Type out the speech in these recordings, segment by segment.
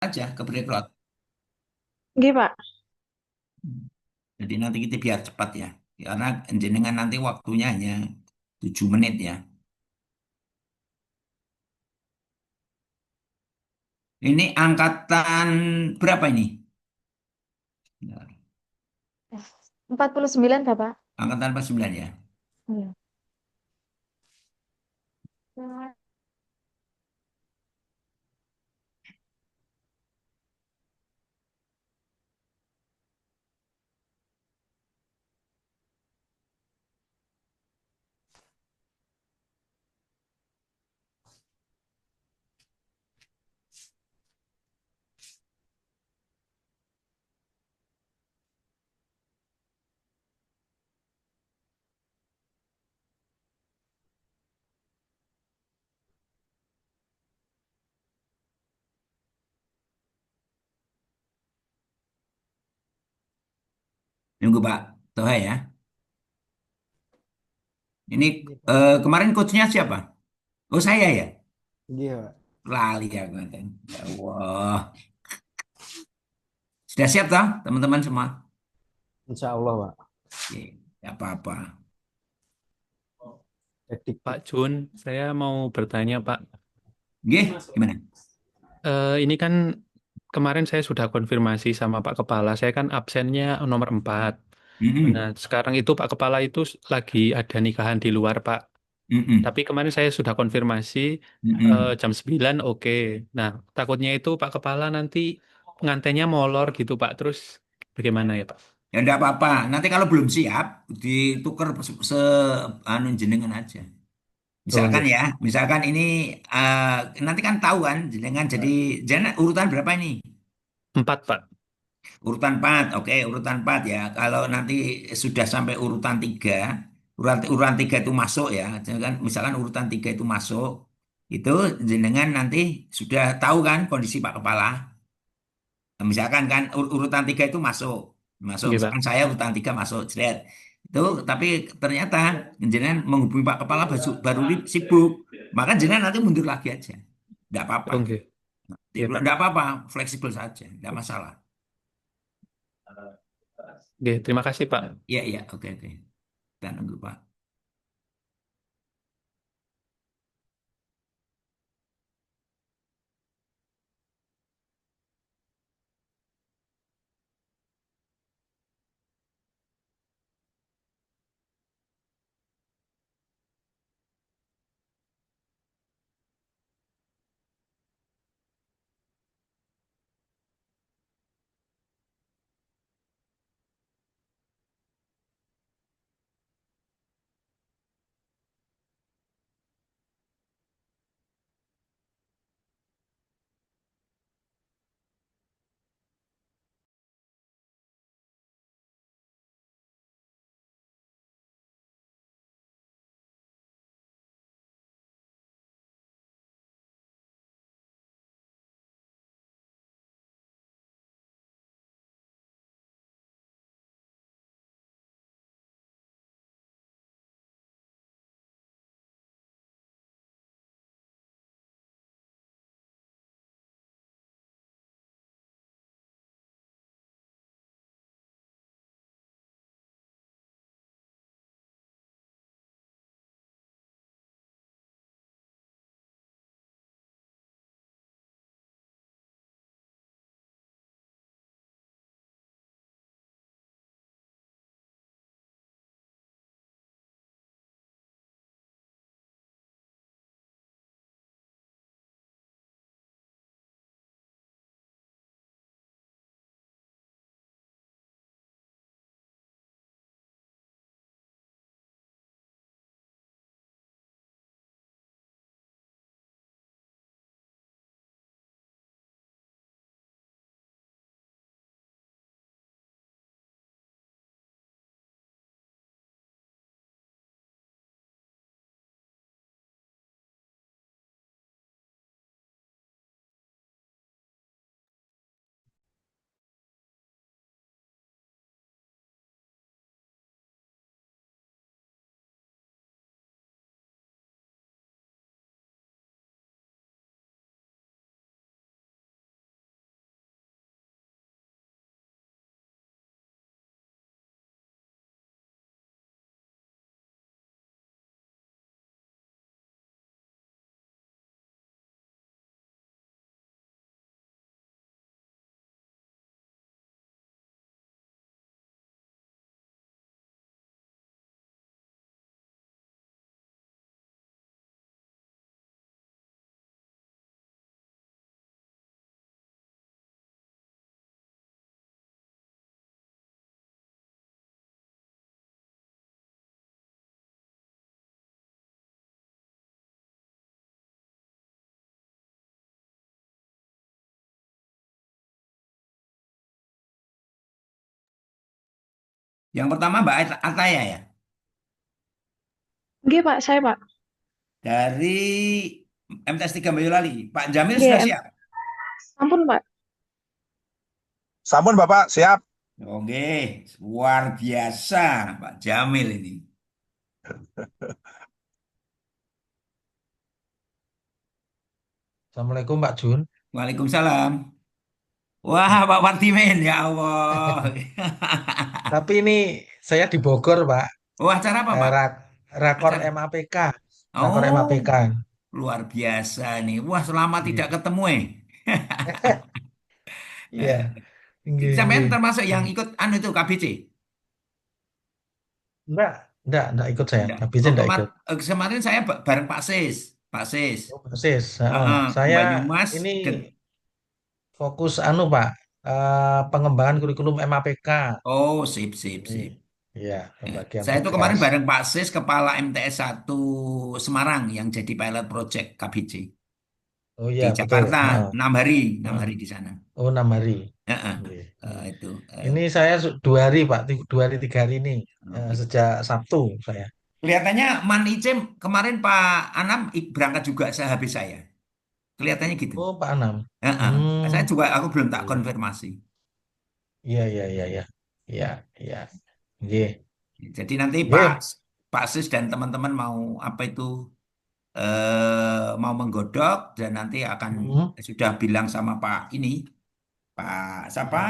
aja ke Breklot. Nggih, Pak. Jadi nanti kita biar cepat ya. Karena jenengan nanti waktunya hanya 7 menit ya. Ini angkatan berapa ini? Bentar. 49, Bapak. Angkatan 49 ya. Iya. Nunggu Pak Toha ya. Ini Iya, Pak. kemarin coachnya siapa? Oh saya ya. Iya, Pak. Lali ya kan. Ya Allah. Sudah siap toh teman-teman semua? Insya Allah, Pak. Oke, ya apa-apa. Edik. Pak Jun, saya mau bertanya, Pak. Oke, gimana? Ini kan kemarin saya sudah konfirmasi sama Pak Kepala, saya kan absennya nomor 4. Nah, Mm-mm. sekarang itu Pak Kepala itu lagi ada nikahan di luar, Pak. Mm-mm. Tapi kemarin saya sudah konfirmasi Mm-mm. jam 9, oke. Nah, takutnya itu Pak Kepala nanti pengantinnya molor gitu, Pak. Terus bagaimana ya, Pak? Ya enggak apa-apa. Nanti kalau belum siap, ditukar anu jenengan aja. Oh, Misalkan nggih. ya, misalkan ini eh, nanti kan tahu kan jenengan jadi jenengan urutan berapa ini? 4, Pak. Urutan 4, oke, urutan 4 ya. Kalau nanti sudah sampai urutan 3, urutan 3 itu masuk ya. Jangan, misalkan urutan 3 itu masuk, itu jenengan nanti sudah tahu kan kondisi Pak Kepala. Nah, misalkan kan urutan 3 itu masuk, masuk. Nggih, Misalkan Pak. saya urutan 3 masuk, jret. Itu tapi ternyata jenengan menghubungi Pak Kepala baru sibuk, maka jenengan nanti mundur lagi aja. Tidak apa-apa. Oh, nggih. Iya, Pak. Tidak apa-apa, fleksibel saja, tidak masalah. Nggih, terima kasih, Pak. Iya, iya, oke, oke. Kita nunggu Pak. Yang pertama Mbak Ataya ya. Nggih, Pak, saya, Pak. Dari MTS 3 Boyolali. Pak Jamil Nggih, sudah siap? ampun, Pak. Sampun Bapak, siap. Oke, luar biasa Pak Jamil ini. Assalamualaikum Pak Jun. Waalaikumsalam. Wah, Pak Wartimen, ya Allah. Tapi ini saya di Bogor Pak. Oh, acara apa, Pak? Rakor Acara. MAPK. Rakor Oh, MAPK. luar biasa nih. Wah, selama tidak Iya. ketemu Iya. Nggih, Sampean nggih. termasuk yang ikut anu itu KBC? Enggak ikut saya. Enggak. Habis Oh, enggak ikut. kemarin saya bareng Pak Sis. Pak Sis. Oh, persis. Heeh. Heeh, ke Saya Banyumas. ini fokus anu Pak, pengembangan kurikulum MAPK. Oh, sip, sip, Ini, sip. iya, pembagian Saya itu kemarin tugas. bareng Pak Sis, Kepala MTS 1 Semarang yang jadi pilot project KBC. Oh Di iya, betul. Jakarta, Heeh. 6 hari, enam Heeh. hari di sana. Oh, 6 hari. Heeh, Nggih, nggih. itu. Ini saya 2 hari Pak, 2 hari 3 hari ini Oke. sejak Sabtu saya. Kelihatannya Man Icem kemarin Pak Anam berangkat juga sehabis saya. Kelihatannya gitu. Oh Pak Anam. Heeh. Saya Hmm, juga aku belum tak iya, konfirmasi. iya, iya, iya, iya, iya, iya. Nggih, Jadi nanti Pak nggih. Pak Sis dan teman-teman mau apa itu mau menggodok dan nanti akan Hmm, sudah bilang sama Pak ini Pak siapa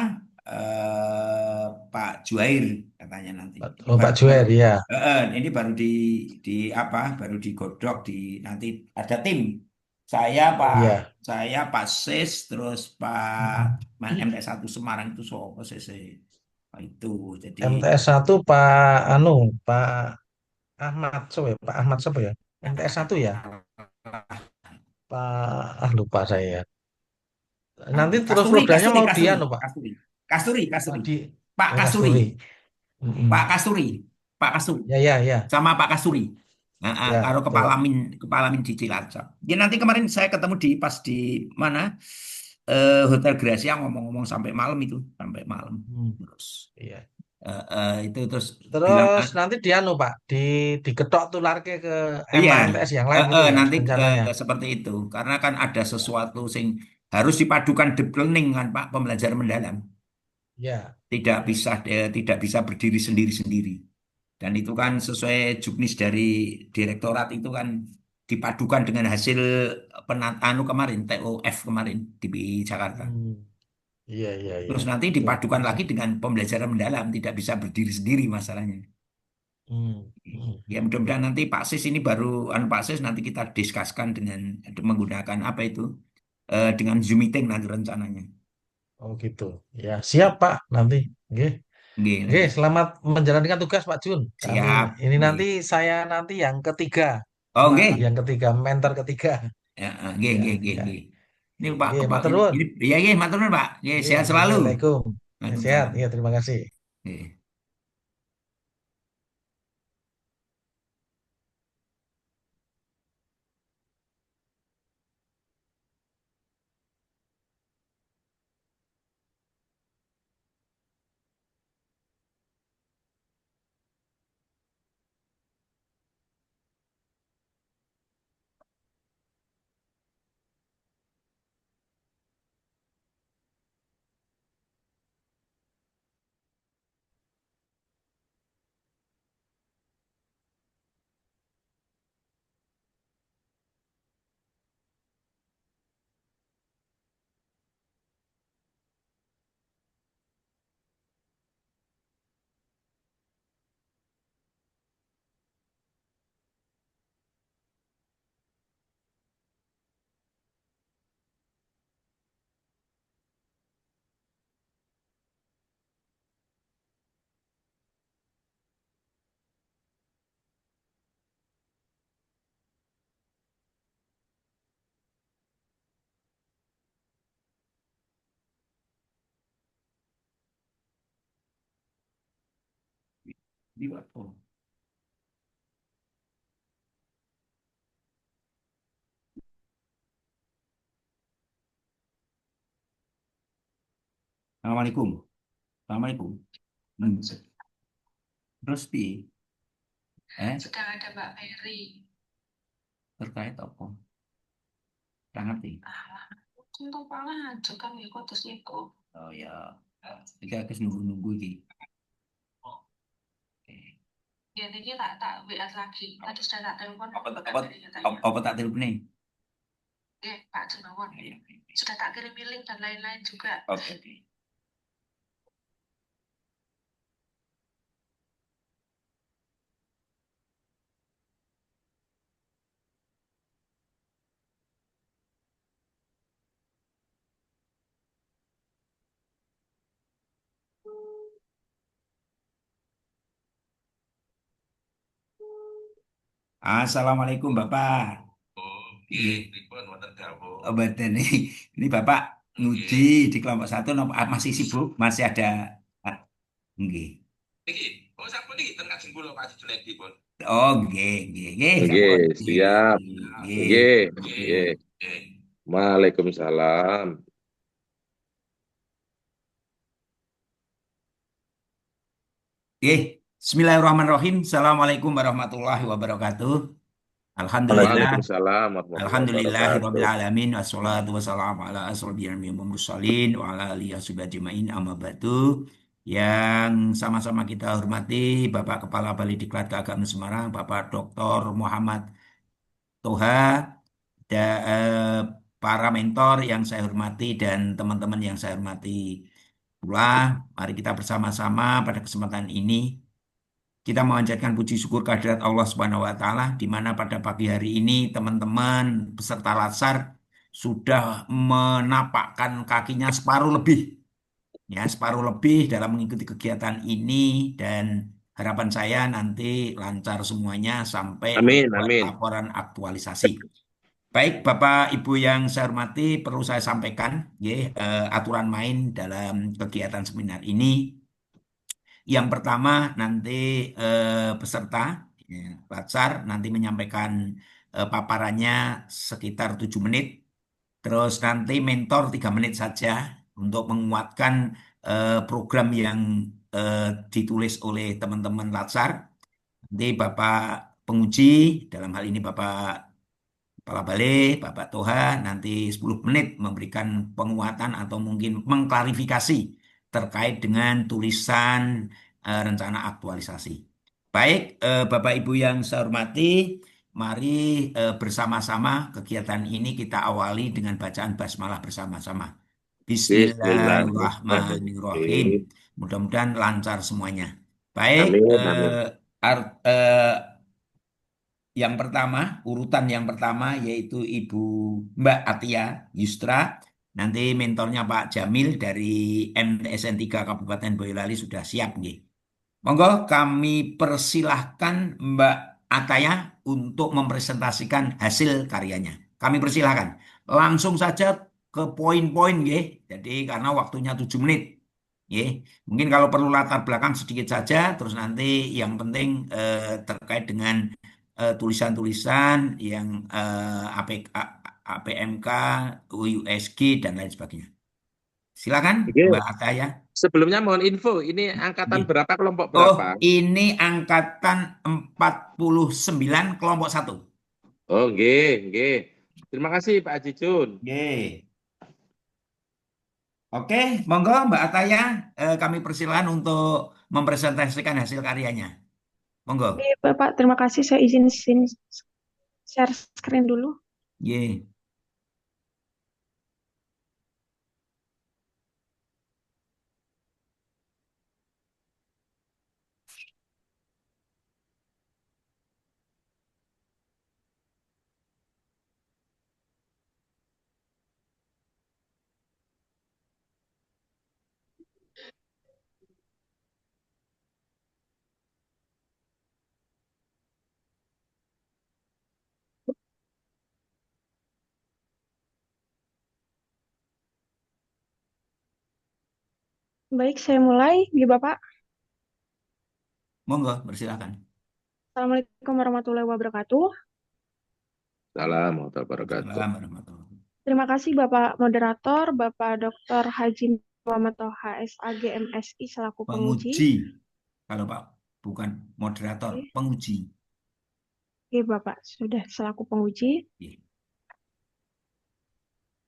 Pak Juair katanya nanti. Ini Oh Pak baru Juwer ya. ini baru di apa baru digodok di nanti ada tim saya Oh Pak iya. Pak Sis terus Hmm. Pak MT1 Semarang itu sopo CC itu jadi MTS 1 Pak Anu, Pak Ahmad, so ya, Pak Ahmad siapa ya? MTS 1 ya, Pak lupa saya. Nanti terus Kasturi, programnya Kasturi, mau dia Kasturi, no Pak. Kasturi, Kasturi, Oh, Kasturi, di Pak oh Kasturi, Kasturi. Mm-mm. Pak Kasturi, Pak Kasturi, Ya, ya, ya, sama Pak Kasturi. Nah, ya, karo betul. kepala min di Cilacap. Jadi nanti kemarin saya ketemu di pas di mana Hotel Gracia ngomong-ngomong sampai malam itu, sampai malam. Hmm, Terus iya. itu terus bilang Terus nanti dia anu Pak, diketok tularke ke iya, MTS yang lain gitu ya nanti rencananya. seperti itu karena kan ada sesuatu sing harus dipadukan deep learning kan Pak, pembelajaran mendalam. Ya, ya. Tidak bisa berdiri sendiri-sendiri. Dan itu kan sesuai juknis dari direktorat itu kan dipadukan dengan hasil anu kemarin TOF kemarin di Jakarta. Hmm, iya, iya, iya. Terus nanti Betul. dipadukan lagi dengan pembelajaran mendalam, tidak bisa berdiri sendiri masalahnya. Hmm, hmm, Ya hmm, hmm. mudah-mudahan nanti Pak Sis ini baru anu Pak Sis nanti kita diskuskan dengan menggunakan apa itu dengan Zoom meeting nanti rencananya. Oh gitu. Ya, siap Pak nanti. Oke. Nggih, Oke, nggih. selamat menjalankan tugas Pak Jun. Kami Siap. ini nanti Nggih. saya nanti yang ketiga, Oh, nggih. yang ketiga, mentor ketiga. Ya, nggih, Ya, nggih, nggih, ya. nggih. Ini Pak, Oke, Pak matur ini, nuwun. ya, nggih, matur nuwun, Pak. Nggih, Oke, sehat selalu. Assalamualaikum. Ya, sehat. Waalaikumsalam. Ya, terima kasih. Nggih. Di Pak. Assalamualaikum. Assalamualaikum. Hmm. Terus piye? Sudah ada Mbak Ferry. Terkait apa? Ora ngerti. Untuk pala aja kan ya kok terus iku. Oh ya. Iki aku nunggu-nunggu iki. Oke. Ya ini tak WA lagi. Tadi sudah tak telepon. Apa tak telepon nih? Ya, Pak Junawon. Sudah tak kirim link dan lain-lain juga. Oke. Assalamualaikum Bapak. Oh, betul nih. Ini Bapak nguji di kelompok 1 masih sibuk? Masih ada? Nggih. Oh, nggih, nggih, nggih. Nggih, siap. Nggih. Nggih. Waalaikumsalam. Nggih. Bismillahirrahmanirrahim. Assalamualaikum warahmatullahi wabarakatuh. Alhamdulillah. Waalaikumsalam warahmatullahi Alhamdulillahirabbil wabarakatuh. alamin wassalatu wassalamu ala asrofil anbiya'i wal mursalin wa ala alihi washabihi ajmain amma ba'du. Yang sama-sama kita hormati Bapak Kepala Balai Diklat Keagamaan Semarang, Bapak Dr. Muhammad Toha, para mentor yang saya hormati dan teman-teman yang saya hormati pula, mari kita bersama-sama pada kesempatan ini kita memanjatkan puji syukur kehadirat Allah Subhanahu wa taala di mana pada pagi hari ini teman-teman peserta latsar sudah menapakkan kakinya separuh lebih ya, separuh lebih dalam mengikuti kegiatan ini dan harapan saya nanti lancar semuanya sampai Amin, membuat amin. laporan aktualisasi. Baik, Bapak Ibu yang saya hormati, perlu saya sampaikan aturan main dalam kegiatan seminar ini. Yang pertama nanti peserta latsar nanti menyampaikan paparannya sekitar 7 menit. Terus nanti mentor 3 menit saja untuk menguatkan program yang ditulis oleh teman-teman latsar. Nanti Bapak penguji, dalam hal ini Bapak Kepala Balai, Bapak Toha, nanti 10 menit memberikan penguatan atau mungkin mengklarifikasi terkait dengan tulisan rencana aktualisasi. Baik, Bapak Ibu yang saya hormati, mari bersama-sama kegiatan ini kita awali dengan bacaan basmalah bersama-sama. Bismillahirrahmanirrahim. Bismillahirrahmanirrahim. Mudah-mudahan lancar semuanya. Baik, Amin, amin. yang pertama, urutan yang pertama yaitu Ibu Mbak Atia Yustra. Nanti mentornya Pak Jamil dari MTSN 3 Kabupaten Boyolali sudah siap nih. Monggo kami persilahkan Mbak Ataya untuk mempresentasikan hasil karyanya. Kami persilahkan. Langsung saja ke poin-poin nggih. Jadi karena waktunya 7 menit. Nggih. Mungkin kalau perlu latar belakang sedikit saja, terus nanti yang penting terkait dengan tulisan-tulisan yang APMK, USG dan lain sebagainya. Silakan Oke. Mbak Ataya. Sebelumnya mohon info, ini angkatan Nggih. berapa, kelompok Oh, berapa? ini angkatan 49 kelompok 1. Oh, nggih, nggih. Terima kasih Pak Haji Jun. Nggih. Oke, monggo Mbak Ataya, kami persilakan untuk mempresentasikan hasil karyanya. Monggo. Iya, Bapak, terima kasih. Saya izin share screen dulu. Nggih. Baik, saya mulai, ya Bapak. Monggo, persilakan. Assalamualaikum warahmatullahi wabarakatuh. Salam warahmatullahi wabarakatuh. Assalamualaikum warahmatullahi wabarakatuh. Terima kasih Bapak Moderator, Bapak Dr. Haji Muhammad Toha, SAG, MSI, selaku penguji. Penguji. Kalau Pak bukan moderator, Oke, penguji. Oke, Bapak, sudah selaku penguji. Iya.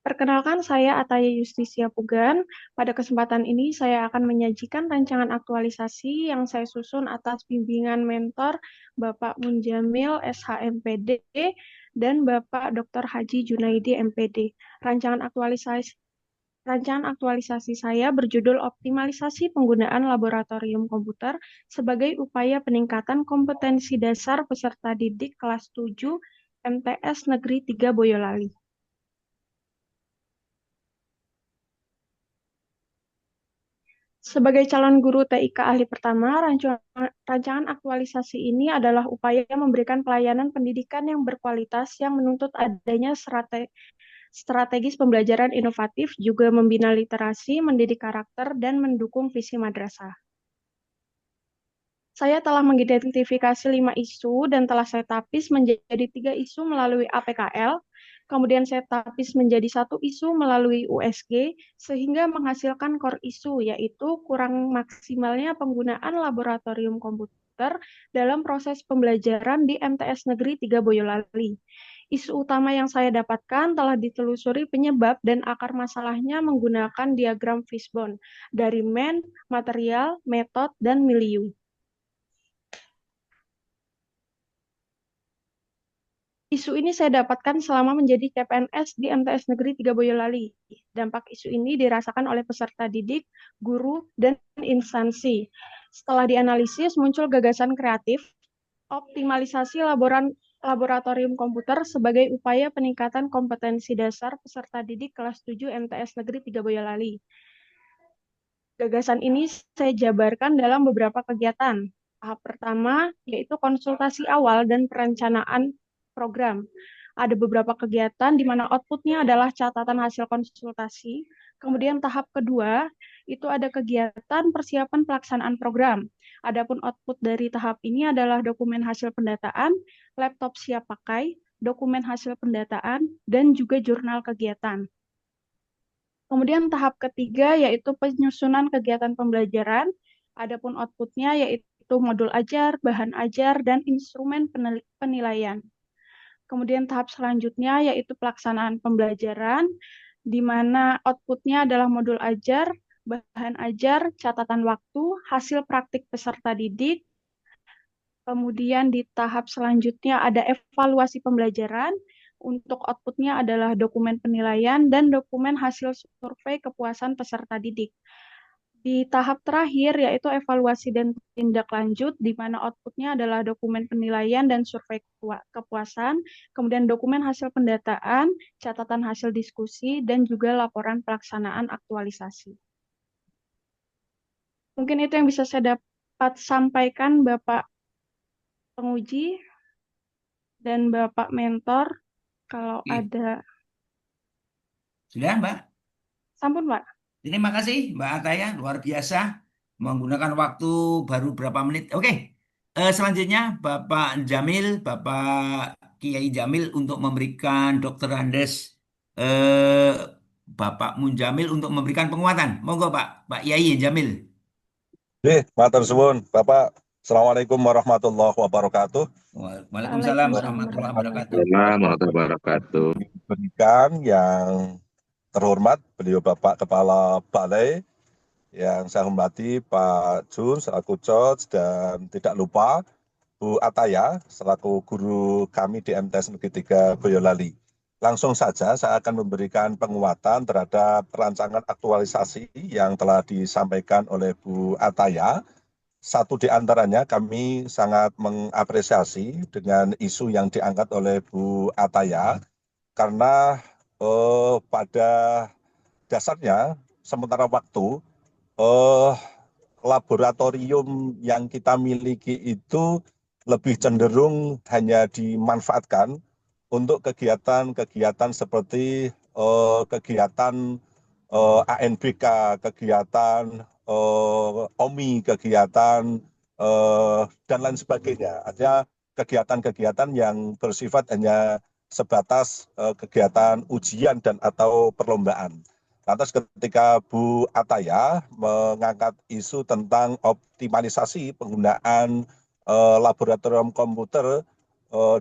Perkenalkan, saya Ataya Justisia Pugan. Pada kesempatan ini, saya akan menyajikan rancangan aktualisasi yang saya susun atas bimbingan mentor Bapak Munjamil SHMPD dan Bapak Dr. Haji Junaidi MPD. Rancangan aktualisasi saya berjudul Optimalisasi Penggunaan Laboratorium Komputer sebagai Upaya Peningkatan Kompetensi Dasar Peserta Didik Kelas 7 MTS Negeri 3 Boyolali. Sebagai calon guru TIK ahli pertama, rancangan aktualisasi ini adalah upaya memberikan pelayanan pendidikan yang berkualitas yang menuntut adanya strategis pembelajaran inovatif, juga membina literasi, mendidik karakter, dan mendukung visi madrasah. Saya telah mengidentifikasi 5 isu dan telah saya tapis menjadi 3 isu melalui APKL, kemudian saya tapis menjadi 1 isu melalui USG, sehingga menghasilkan core isu, yaitu kurang maksimalnya penggunaan laboratorium komputer dalam proses pembelajaran di MTS Negeri 3 Boyolali. Isu utama yang saya dapatkan telah ditelusuri penyebab dan akar masalahnya menggunakan diagram fishbone dari man, material, metode, dan milieu. Isu ini saya dapatkan selama menjadi CPNS di MTS Negeri 3 Boyolali. Dampak isu ini dirasakan oleh peserta didik, guru, dan instansi. Setelah dianalisis, muncul gagasan kreatif, optimalisasi laboratorium komputer sebagai upaya peningkatan kompetensi dasar peserta didik kelas 7 MTS Negeri 3 Boyolali. Gagasan ini saya jabarkan dalam beberapa kegiatan. Tahap pertama yaitu konsultasi awal dan perencanaan program. Ada beberapa kegiatan di mana outputnya adalah catatan hasil konsultasi. Kemudian tahap kedua itu ada kegiatan persiapan pelaksanaan program. Adapun output dari tahap ini adalah dokumen hasil pendataan, laptop siap pakai, dokumen hasil pendataan, dan juga jurnal kegiatan. Kemudian tahap ketiga yaitu penyusunan kegiatan pembelajaran. Adapun outputnya yaitu modul ajar, bahan ajar, dan instrumen penilaian. Kemudian tahap selanjutnya yaitu pelaksanaan pembelajaran, di mana outputnya adalah modul ajar, bahan ajar, catatan waktu, hasil praktik peserta didik. Kemudian di tahap selanjutnya ada evaluasi pembelajaran. Untuk outputnya adalah dokumen penilaian dan dokumen hasil survei kepuasan peserta didik. Di tahap terakhir yaitu evaluasi dan tindak lanjut, di mana outputnya adalah dokumen penilaian dan survei kepuasan, kemudian dokumen hasil pendataan, catatan hasil diskusi, dan juga laporan pelaksanaan aktualisasi. Mungkin itu yang bisa saya dapat sampaikan, Bapak penguji dan Bapak mentor. Kalau Oke. ada, Sudah, Mbak? sampun, Pak. Terima kasih, Mbak Ataya, luar biasa. Menggunakan waktu baru berapa menit. Oke, selanjutnya Bapak Jamil, Bapak Kiai Jamil untuk memberikan Dr. Andes, eh, Bapak Munjamil untuk memberikan penguatan. Monggo Pak, Pak Kiai Jamil. Matur suwun, Bapak. Assalamualaikum warahmatullahi wabarakatuh. Waalaikumsalam Waalaikumsalam warahmatullahi wabarakatuh. Warahmatullahi wabarakatuh. Diberikan yang terhormat beliau Bapak Kepala Balai, yang saya hormati Pak Jun selaku coach, dan tidak lupa Bu Ataya selaku guru kami di MTS Negeri 3 Boyolali. Langsung saja saya akan memberikan penguatan terhadap rancangan aktualisasi yang telah disampaikan oleh Bu Ataya. Satu di antaranya kami sangat mengapresiasi dengan isu yang diangkat oleh Bu Ataya, karena pada dasarnya sementara waktu laboratorium yang kita miliki itu lebih cenderung hanya dimanfaatkan untuk kegiatan-kegiatan seperti kegiatan ANBK, kegiatan OMI, kegiatan dan lain sebagainya. Ada kegiatan-kegiatan yang bersifat hanya sebatas kegiatan ujian dan atau perlombaan. Lantas ketika Bu Ataya mengangkat isu tentang optimalisasi penggunaan laboratorium komputer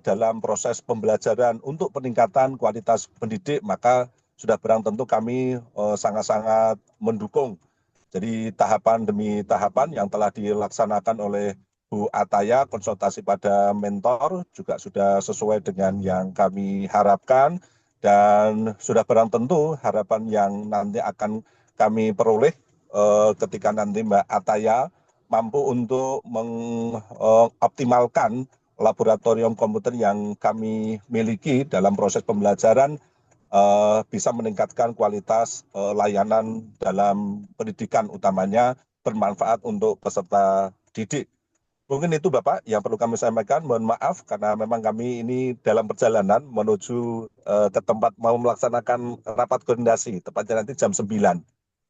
dalam proses pembelajaran untuk peningkatan kualitas pendidik, maka sudah barang tentu kami sangat-sangat mendukung. Jadi tahapan demi tahapan yang telah dilaksanakan oleh Bu Ataya, konsultasi pada mentor juga sudah sesuai dengan yang kami harapkan, dan sudah barang tentu harapan yang nanti akan kami peroleh ketika nanti Mbak Ataya mampu untuk mengoptimalkan laboratorium komputer yang kami miliki dalam proses pembelajaran, bisa meningkatkan kualitas layanan dalam pendidikan, utamanya bermanfaat untuk peserta didik. Mungkin itu Bapak yang perlu kami sampaikan. Mohon maaf karena memang kami ini dalam perjalanan menuju ke tempat mau melaksanakan rapat koordinasi, tepatnya nanti jam 9.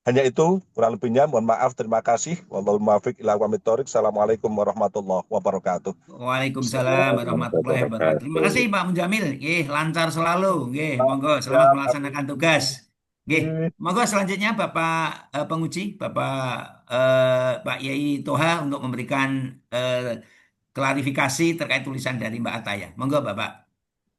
Hanya itu, kurang lebihnya mohon maaf, terima kasih. Wallahul muwaffiq ila aqwamit thoriq. Assalamualaikum warahmatullahi wabarakatuh. Waalaikumsalam warahmatullahi wabarakatuh. Terima kasih Pak Mujamil. Lancar selalu. Monggo selamat melaksanakan tugas. Monggo selanjutnya Bapak penguji, Pak Yai Toha untuk memberikan klarifikasi terkait tulisan dari Mbak Ataya. Monggo Bapak.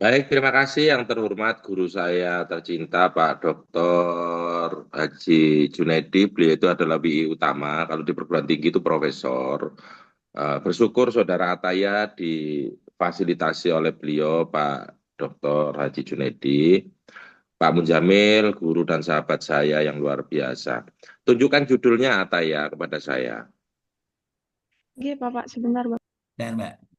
Baik, terima kasih yang terhormat guru saya tercinta Pak Dr. Haji Junaidi. Beliau itu adalah WI utama, kalau di perguruan tinggi itu profesor. Bersyukur Saudara Ataya difasilitasi oleh beliau Pak Dr. Haji Junaidi, Pak Munjamil, guru dan sahabat saya yang luar biasa. Tunjukkan judulnya Ataya kepada saya. Oke, Bapak, sebentar, Bapak. Dan Mbak.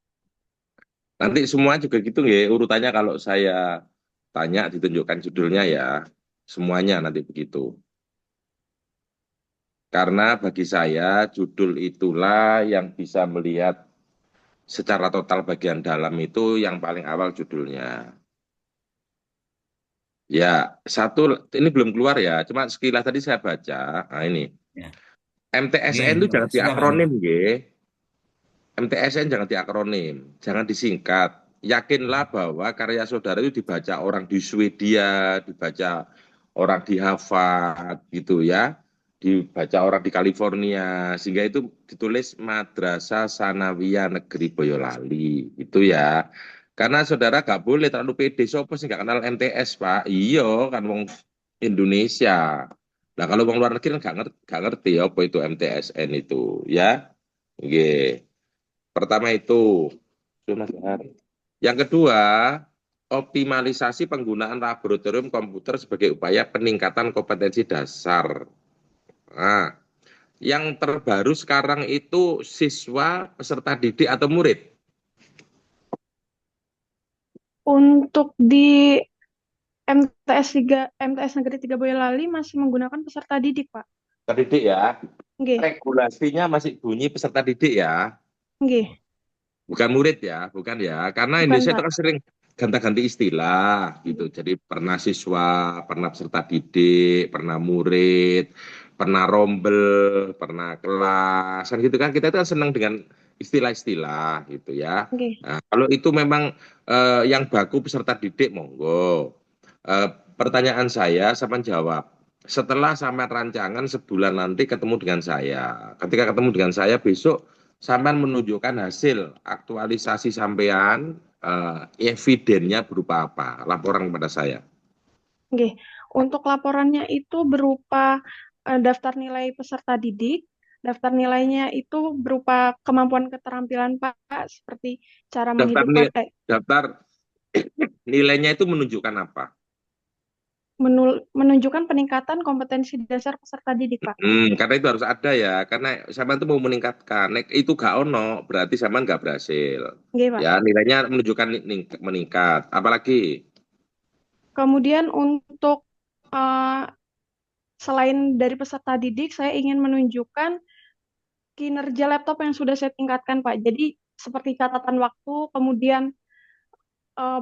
Nanti semua juga gitu ya, urutannya kalau saya tanya ditunjukkan judulnya ya, semuanya nanti begitu. Karena bagi saya judul itulah yang bisa melihat secara total bagian dalam itu yang paling awal judulnya. Ya, satu, ini belum keluar ya, cuma sekilas tadi saya baca, nah ini. Ya. MTSN itu jangan Sudah, Pak. diakronim, ya. MTSN jangan diakronim, jangan disingkat. Yakinlah bahwa karya saudara itu dibaca orang di Swedia, dibaca orang di Harvard, gitu ya, dibaca orang di California, sehingga itu ditulis Madrasah Sanawiyah Negeri Boyolali, itu ya. Karena saudara gak boleh terlalu pede, siapa sih gak kenal MTS, Pak? Iya, kan wong Indonesia. Nah kalau wong luar negeri kan gak ngerti apa itu MTSN itu, ya. Oke. Pertama itu, yang kedua, optimalisasi penggunaan laboratorium komputer sebagai upaya peningkatan kompetensi dasar. Nah, yang terbaru sekarang itu siswa, peserta didik atau murid? Untuk di MTS Negeri 3 Boyolali masih menggunakan peserta didik, Pak. Peserta didik ya. Nggih. Regulasinya masih bunyi peserta didik ya. Nggih. Bukan murid ya, bukan ya. Karena Bukan, Indonesia Pak. itu kan sering ganti-ganti istilah gitu. Jadi pernah siswa, pernah peserta didik, pernah murid, pernah rombel, pernah kelas, kan gitu kan. Kita itu kan senang dengan istilah-istilah gitu ya. Nggih. Nah, kalau itu memang yang baku peserta didik, monggo. Pertanyaan saya, sama jawab. Setelah sampai rancangan sebulan nanti ketemu dengan saya. Ketika ketemu dengan saya besok, sampean menunjukkan hasil aktualisasi sampean, evidennya berupa apa? Laporan kepada saya. Oke, untuk laporannya itu berupa daftar nilai peserta didik. Daftar nilainya itu berupa kemampuan keterampilan Pak, seperti cara menghidupkan, Daftar nilainya itu menunjukkan apa? menunjukkan peningkatan kompetensi dasar peserta didik, Pak. Karena itu harus ada ya, karena sampean itu mau meningkatkan. Nek itu gak ono, berarti sampean gak berhasil. Oke, Pak. Ya, nilainya menunjukkan meningkat. Apalagi? Kemudian untuk selain dari peserta didik, saya ingin menunjukkan kinerja laptop yang sudah saya tingkatkan, Pak. Jadi seperti catatan waktu, kemudian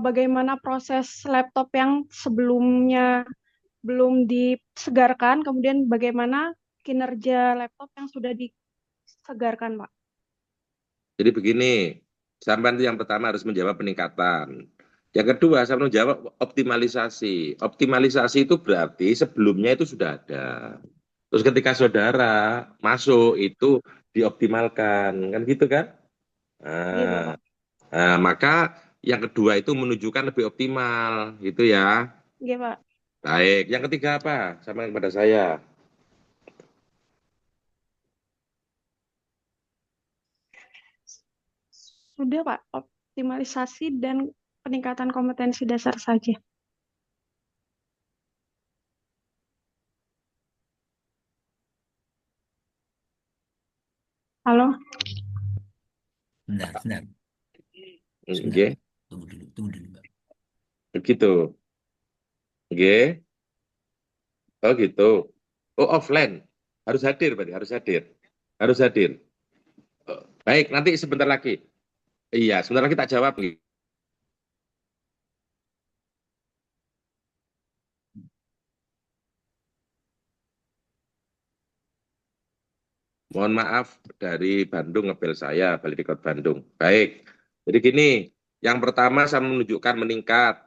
bagaimana proses laptop yang sebelumnya belum disegarkan, kemudian bagaimana kinerja laptop yang sudah disegarkan, Pak. Jadi begini, sampean itu yang pertama harus menjawab peningkatan. Yang kedua, saya mau jawab optimalisasi. Optimalisasi itu berarti sebelumnya itu sudah ada. Terus ketika saudara masuk itu dioptimalkan, kan gitu kan? Oke, Nah, Bapak. maka yang kedua itu menunjukkan lebih optimal, gitu ya. Oke, Pak. Baik, yang ketiga apa? Sama yang pada saya. Sudah, Pak. Optimalisasi dan peningkatan kompetensi dasar saja. Halo? Bentar, bentar. Oke, Sebentar. Tunggu dulu, Mbak. begitu. Oke, oh gitu. Oh offline, harus hadir berarti, harus hadir. Harus hadir. Oh, baik, nanti sebentar lagi. Iya, sebentar lagi tak jawab. Mohon maaf dari Bandung ngebel saya, balik ke Bandung. Baik, jadi gini, yang pertama saya menunjukkan meningkat,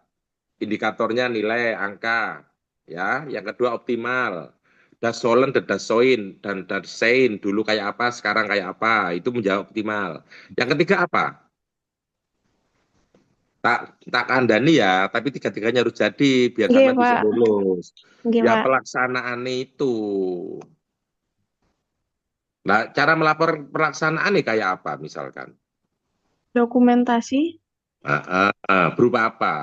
indikatornya nilai angka, ya. Yang kedua optimal, dasolen dan dasoin dan dasein dulu kayak apa, sekarang kayak apa, itu menjawab optimal. Yang ketiga apa? Tak kandani ya, tapi tiga-tiganya harus jadi biar Oke, sampai bisa Pak. lulus. Oke, Ya Pak. pelaksanaan itu. Nah, cara melapor pelaksanaan nih kayak apa misalkan? Dokumentasi, Berupa apa?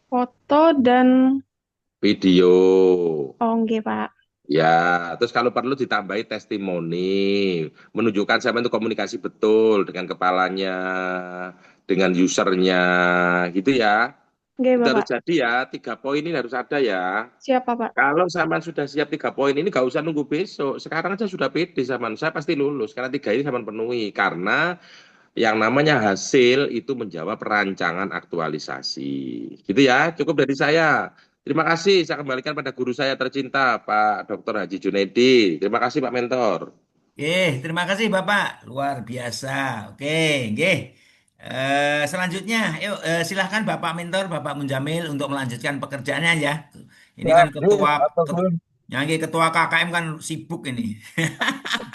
foto, dan Video. oke, Pak. Ya, terus kalau perlu ditambahi testimoni, menunjukkan siapa itu komunikasi betul dengan kepalanya, dengan usernya, gitu ya. Oke, Itu harus Bapak. jadi ya, 3 poin ini harus ada ya. Siapa, Pak? Kalau Saman sudah siap 3 poin ini, nggak usah nunggu besok. Sekarang aja sudah pede Saman. Saya pasti lulus karena 3 ini Saman penuhi. Karena yang namanya hasil itu menjawab rancangan aktualisasi. Gitu ya, cukup dari saya. Terima kasih, saya kembalikan pada guru saya tercinta, Pak Dr. Haji Junaidi. Terima kasih, Pak Mentor. Oke, terima kasih Bapak. Luar biasa. Oke, oke. Selanjutnya, yuk silahkan Bapak Mentor, Bapak Munjamil untuk melanjutkan pekerjaannya ya. Ini Ya, kan nggih, matur nuwun. ketua KKM kan sibuk ini.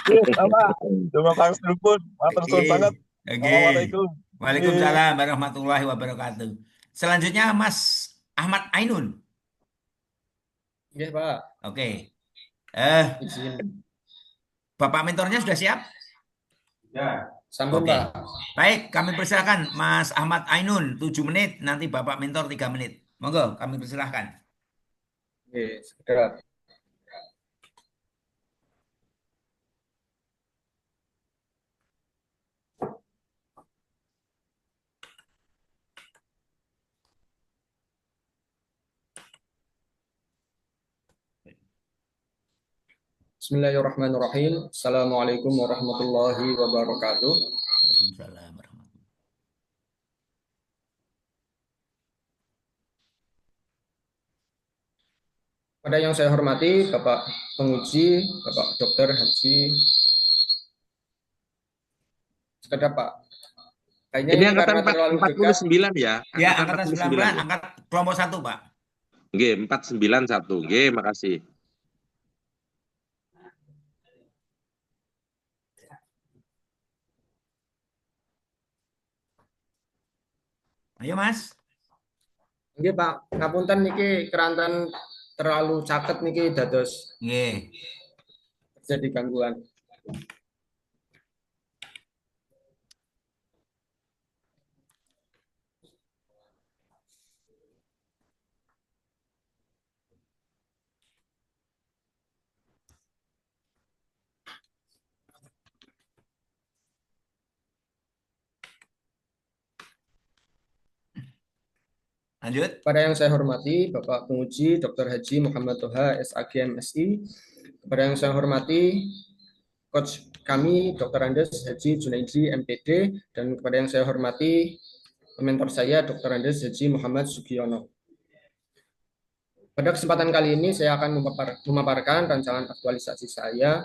Nggih, Bapak. Terima kasih pun, matur Oke, suwun banget. oke. Assalamualaikum. Nggih. Waalaikumsalam warahmatullahi wabarakatuh. Selanjutnya Mas Ahmad Ainun. Nggih, Pak. Oke. Eh, Izin. Bapak mentornya sudah siap? Sampun, Oke. Pak. Baik, kami persilahkan Mas Ahmad Ainun 7 menit, nanti Bapak mentor 3 menit. Monggo, kami persilahkan. Nggih, segera. Bismillahirrahmanirrahim. Assalamualaikum warahmatullahi wabarakatuh. Waalaikumsalam warahmatullahi. Pada yang saya hormati, Bapak Penguji, Bapak Dr. Haji Sekedar, Pak. Kayaknya Ini ini angkatan karena terlalu dekat. 49 ya. Ya, Angkatan angkatan 49 19, ya. angkat kelompok 1, Pak. Nggih, 491. Nggih, makasih. Ayo, Mas. Nggih, Pak. Ngapunten niki keranten terlalu caket niki dados Nggih. terjadi gangguan. Lanjut. Pada yang saya hormati Bapak Penguji Dr. Haji Muhammad Toha SAG MSI, kepada yang saya hormati Coach kami Dr. Andes Haji Junaidi MPD, dan kepada yang saya hormati mentor saya Dr. Andes Haji Muhammad Sugiono. Pada kesempatan kali ini saya akan memaparkan rancangan aktualisasi saya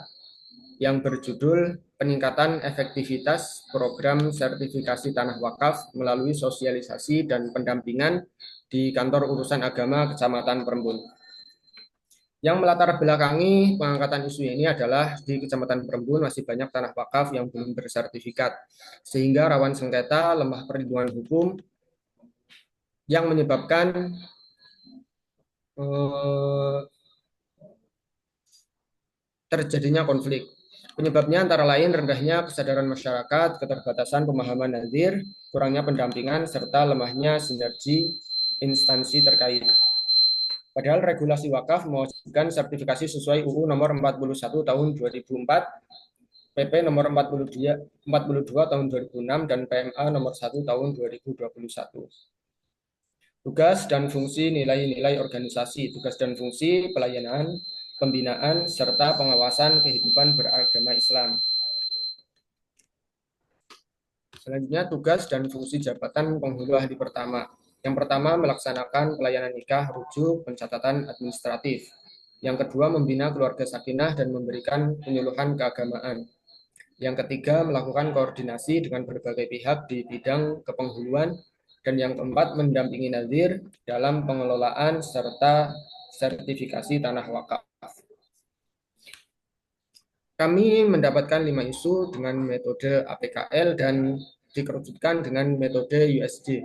yang berjudul Peningkatan Efektivitas Program Sertifikasi Tanah Wakaf melalui Sosialisasi dan Pendampingan di Kantor Urusan Agama Kecamatan Perembun. Yang melatar belakangi pengangkatan isu ini adalah di Kecamatan Perembun masih banyak tanah wakaf yang belum bersertifikat, sehingga rawan sengketa, lemah perlindungan hukum, yang menyebabkan terjadinya konflik. Penyebabnya antara lain rendahnya kesadaran masyarakat, keterbatasan pemahaman nazir, kurangnya pendampingan, serta lemahnya sinergi instansi terkait. Padahal regulasi wakaf mewajibkan sertifikasi sesuai UU nomor 41 tahun 2004, PP nomor 42 tahun 2006, dan PMA nomor 1 tahun 2021. Tugas dan fungsi nilai-nilai organisasi, tugas dan fungsi pelayanan, pembinaan, serta pengawasan kehidupan beragama Islam. Selanjutnya, tugas dan fungsi jabatan penghulu ahli pertama. Yang pertama, melaksanakan pelayanan nikah, rujuk, pencatatan administratif. Yang kedua, membina keluarga sakinah dan memberikan penyuluhan keagamaan. Yang ketiga, melakukan koordinasi dengan berbagai pihak di bidang kepenghuluan. Dan yang keempat, mendampingi nazir dalam pengelolaan serta sertifikasi tanah wakaf. Kami mendapatkan 5 isu dengan metode APKL dan dikerucutkan dengan metode USD.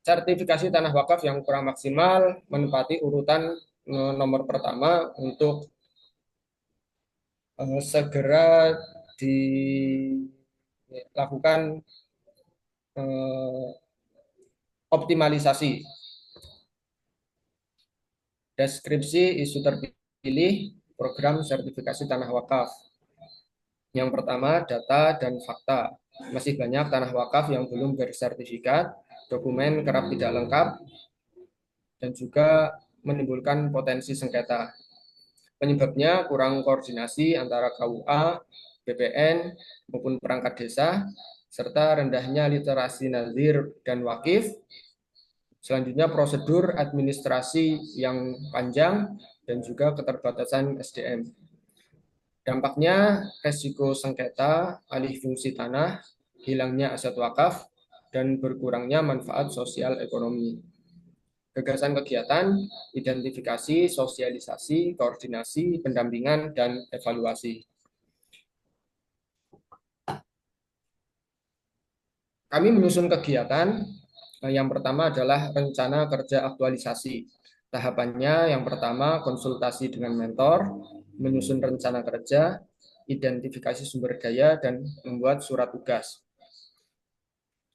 Sertifikasi tanah wakaf yang kurang maksimal menempati urutan nomor pertama untuk segera dilakukan optimalisasi. Deskripsi isu terpilih program sertifikasi tanah wakaf. Yang pertama, data dan fakta. Masih banyak tanah wakaf yang belum bersertifikat, dokumen kerap tidak lengkap, dan juga menimbulkan potensi sengketa. Penyebabnya kurang koordinasi antara KUA, BPN, maupun perangkat desa, serta rendahnya literasi nazir dan wakif. Selanjutnya, prosedur administrasi yang panjang dan juga keterbatasan SDM. Dampaknya, resiko sengketa, alih fungsi tanah, hilangnya aset wakaf, dan berkurangnya manfaat sosial ekonomi. Gagasan kegiatan, identifikasi, sosialisasi, koordinasi, pendampingan, dan evaluasi. Kami menyusun kegiatan. Yang pertama adalah rencana kerja aktualisasi. Tahapannya yang pertama konsultasi dengan mentor, menyusun rencana kerja, identifikasi sumber daya, dan membuat surat tugas.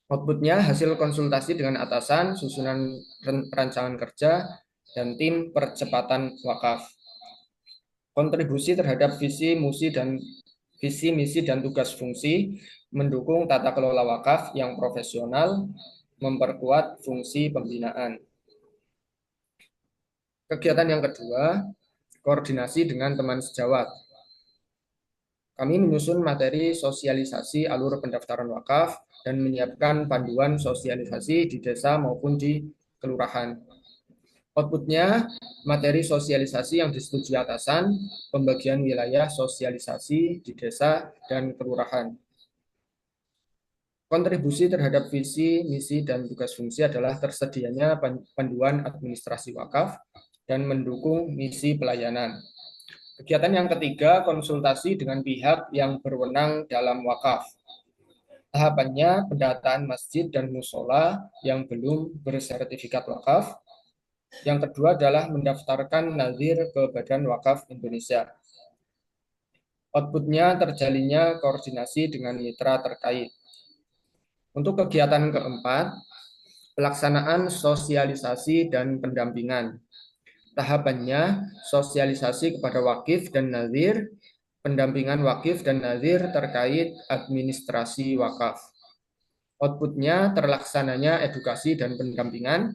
Outputnya hasil konsultasi dengan atasan, susunan rancangan kerja, dan tim percepatan wakaf. Kontribusi terhadap visi, misi, dan tugas fungsi, mendukung tata kelola wakaf yang profesional, memperkuat fungsi pembinaan. Kegiatan yang kedua, koordinasi dengan teman sejawat. Kami menyusun materi sosialisasi alur pendaftaran wakaf dan menyiapkan panduan sosialisasi di desa maupun di kelurahan. Outputnya, materi sosialisasi yang disetujui atasan, pembagian wilayah sosialisasi di desa dan kelurahan. Kontribusi terhadap visi, misi, dan tugas fungsi adalah tersedianya panduan administrasi wakaf dan mendukung misi pelayanan. Kegiatan yang ketiga, konsultasi dengan pihak yang berwenang dalam wakaf. Tahapannya, pendataan masjid dan musola yang belum bersertifikat wakaf. Yang kedua adalah mendaftarkan nazir ke Badan Wakaf Indonesia. Outputnya terjalinnya koordinasi dengan mitra terkait. Untuk kegiatan keempat, pelaksanaan sosialisasi dan pendampingan. Tahapannya, sosialisasi kepada wakif dan nazir, pendampingan wakif dan nazir terkait administrasi wakaf. Outputnya terlaksananya edukasi dan pendampingan,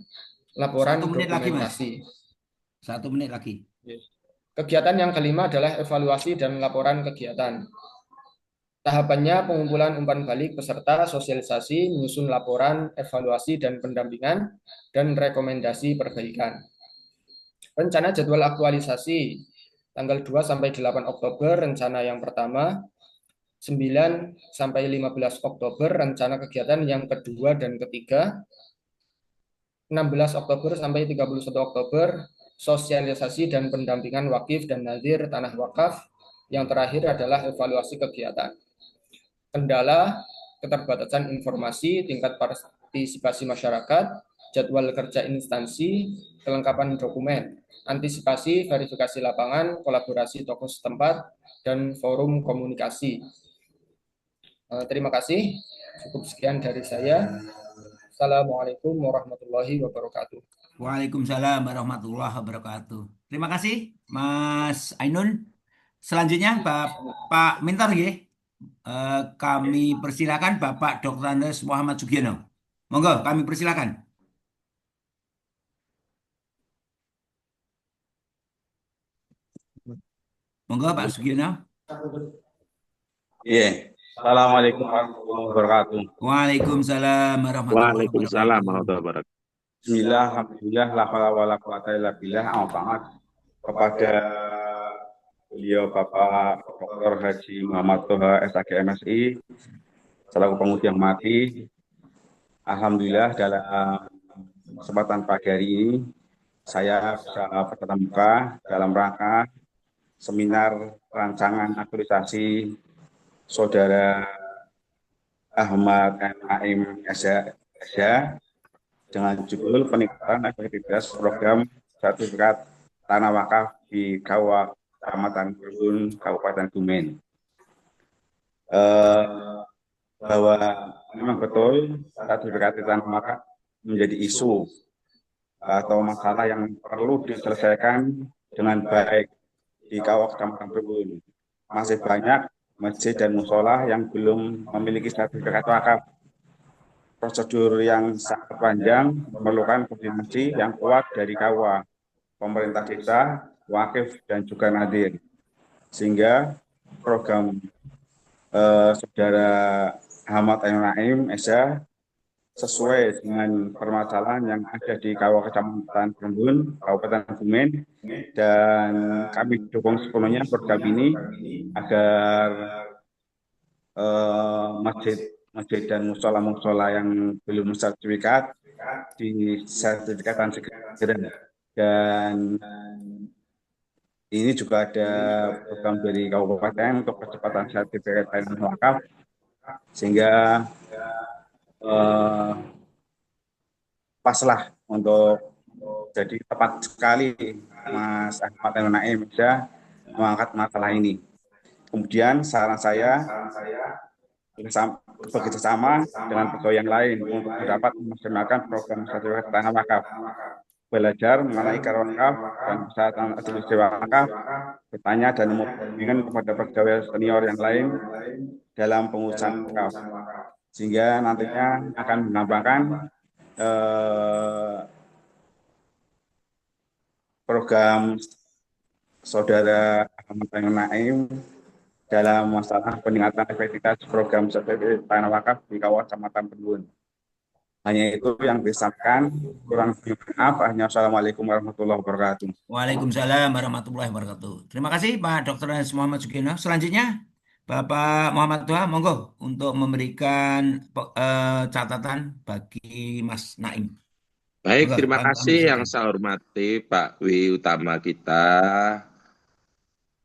laporan 1 menit lagi, Mas. dokumentasi. 1 menit lagi. Kegiatan yang kelima adalah evaluasi dan laporan kegiatan. Tahapannya pengumpulan umpan balik peserta sosialisasi, menyusun laporan, evaluasi dan pendampingan, dan rekomendasi perbaikan. Rencana jadwal aktualisasi tanggal 2 sampai 8 Oktober rencana yang pertama, 9 sampai 15 Oktober rencana kegiatan yang kedua dan ketiga, 16 Oktober sampai 31 Oktober sosialisasi dan pendampingan wakif dan nadir tanah wakaf. Yang terakhir adalah evaluasi kegiatan. Kendala, keterbatasan informasi, tingkat partisipasi masyarakat, jadwal kerja instansi, kelengkapan dokumen, antisipasi, verifikasi lapangan, kolaborasi tokoh setempat, dan forum komunikasi. Terima kasih. Cukup sekian dari saya. Assalamualaikum warahmatullahi wabarakatuh. Waalaikumsalam warahmatullahi wabarakatuh. Terima kasih, Mas Ainun. Selanjutnya, Bapak Mentor, ya. Kami persilakan Bapak Dr. Andes Muhammad Sugiono. Monggo, kami persilakan. Monggo, Pak Sugiono. Iya. Assalamualaikum warahmatullahi wabarakatuh. Waalaikumsalam warahmatullahi Waalaikumsalam wabarakatuh. warahmatullahi wabarakatuh. Bismillah, alhamdulillah, la haula wala quwata illa billah. Amat kepada beliau Bapak Dr. Haji Muhammad Toha SAG MSI selaku penguji yang mati. Alhamdulillah dalam kesempatan pagi hari ini saya bisa bertatap muka dalam rangka seminar rancangan aktualisasi Saudara Ahmad Naim SH dengan judul peningkatan efektivitas program sertifikat tanah wakaf di Kecamatan Perbun, Kabupaten Kebumen. Bahwa memang betul sertifikat tanah wakaf menjadi isu atau masalah yang perlu diselesaikan dengan baik di Kecamatan Perbun. Masih banyak masjid dan musola yang belum memiliki sertifikat wakaf. Prosedur yang sangat panjang memerlukan koordinasi yang kuat dari KUA, pemerintah desa, wakif, dan juga nadir. Sehingga program Saudara Ahmad Naim SH sesuai dengan permasalahan yang ada di Kecamatan Perbun, Kabupaten Kebumen, dan kami dukung sepenuhnya program ini agar masjid dan musola yang belum sertifikat disertifikatkan segera. Dan ini juga ada program dari kabupaten untuk percepatan sertifikat tanah wakaf sehingga paslah untuk jadi tepat sekali Mas Ahmad Naim bisa mengangkat masalah ini. Kemudian saran saya bekerjasama dengan pegawai yang lain untuk dapat memaksimalkan program sertifikat tanah wakaf, belajar mengenai wakaf dan persyaratan administrasi wakaf, bertanya dan membimbingan kepada pegawai senior yang lain dalam pengurusan wakaf, sehingga nantinya akan menambahkan program Saudara Ahmad Naim dalam masalah peningkatan efektivitas program sertifikat tanah wakaf di Kecamatan Perbun. Hanya itu yang disampaikan. Kurang lebih maaf. Assalamualaikum warahmatullahi wabarakatuh. Waalaikumsalam warahmatullahi wabarakatuh. Terima kasih Pak Dr. Andes Muhammad Sugiono. Selanjutnya Bapak Muhammad Toha, monggo untuk memberikan catatan bagi Mas Naim. Baik, Monggo, terima kami kasih yang silakan. saya hormati Pak Wi Utama kita,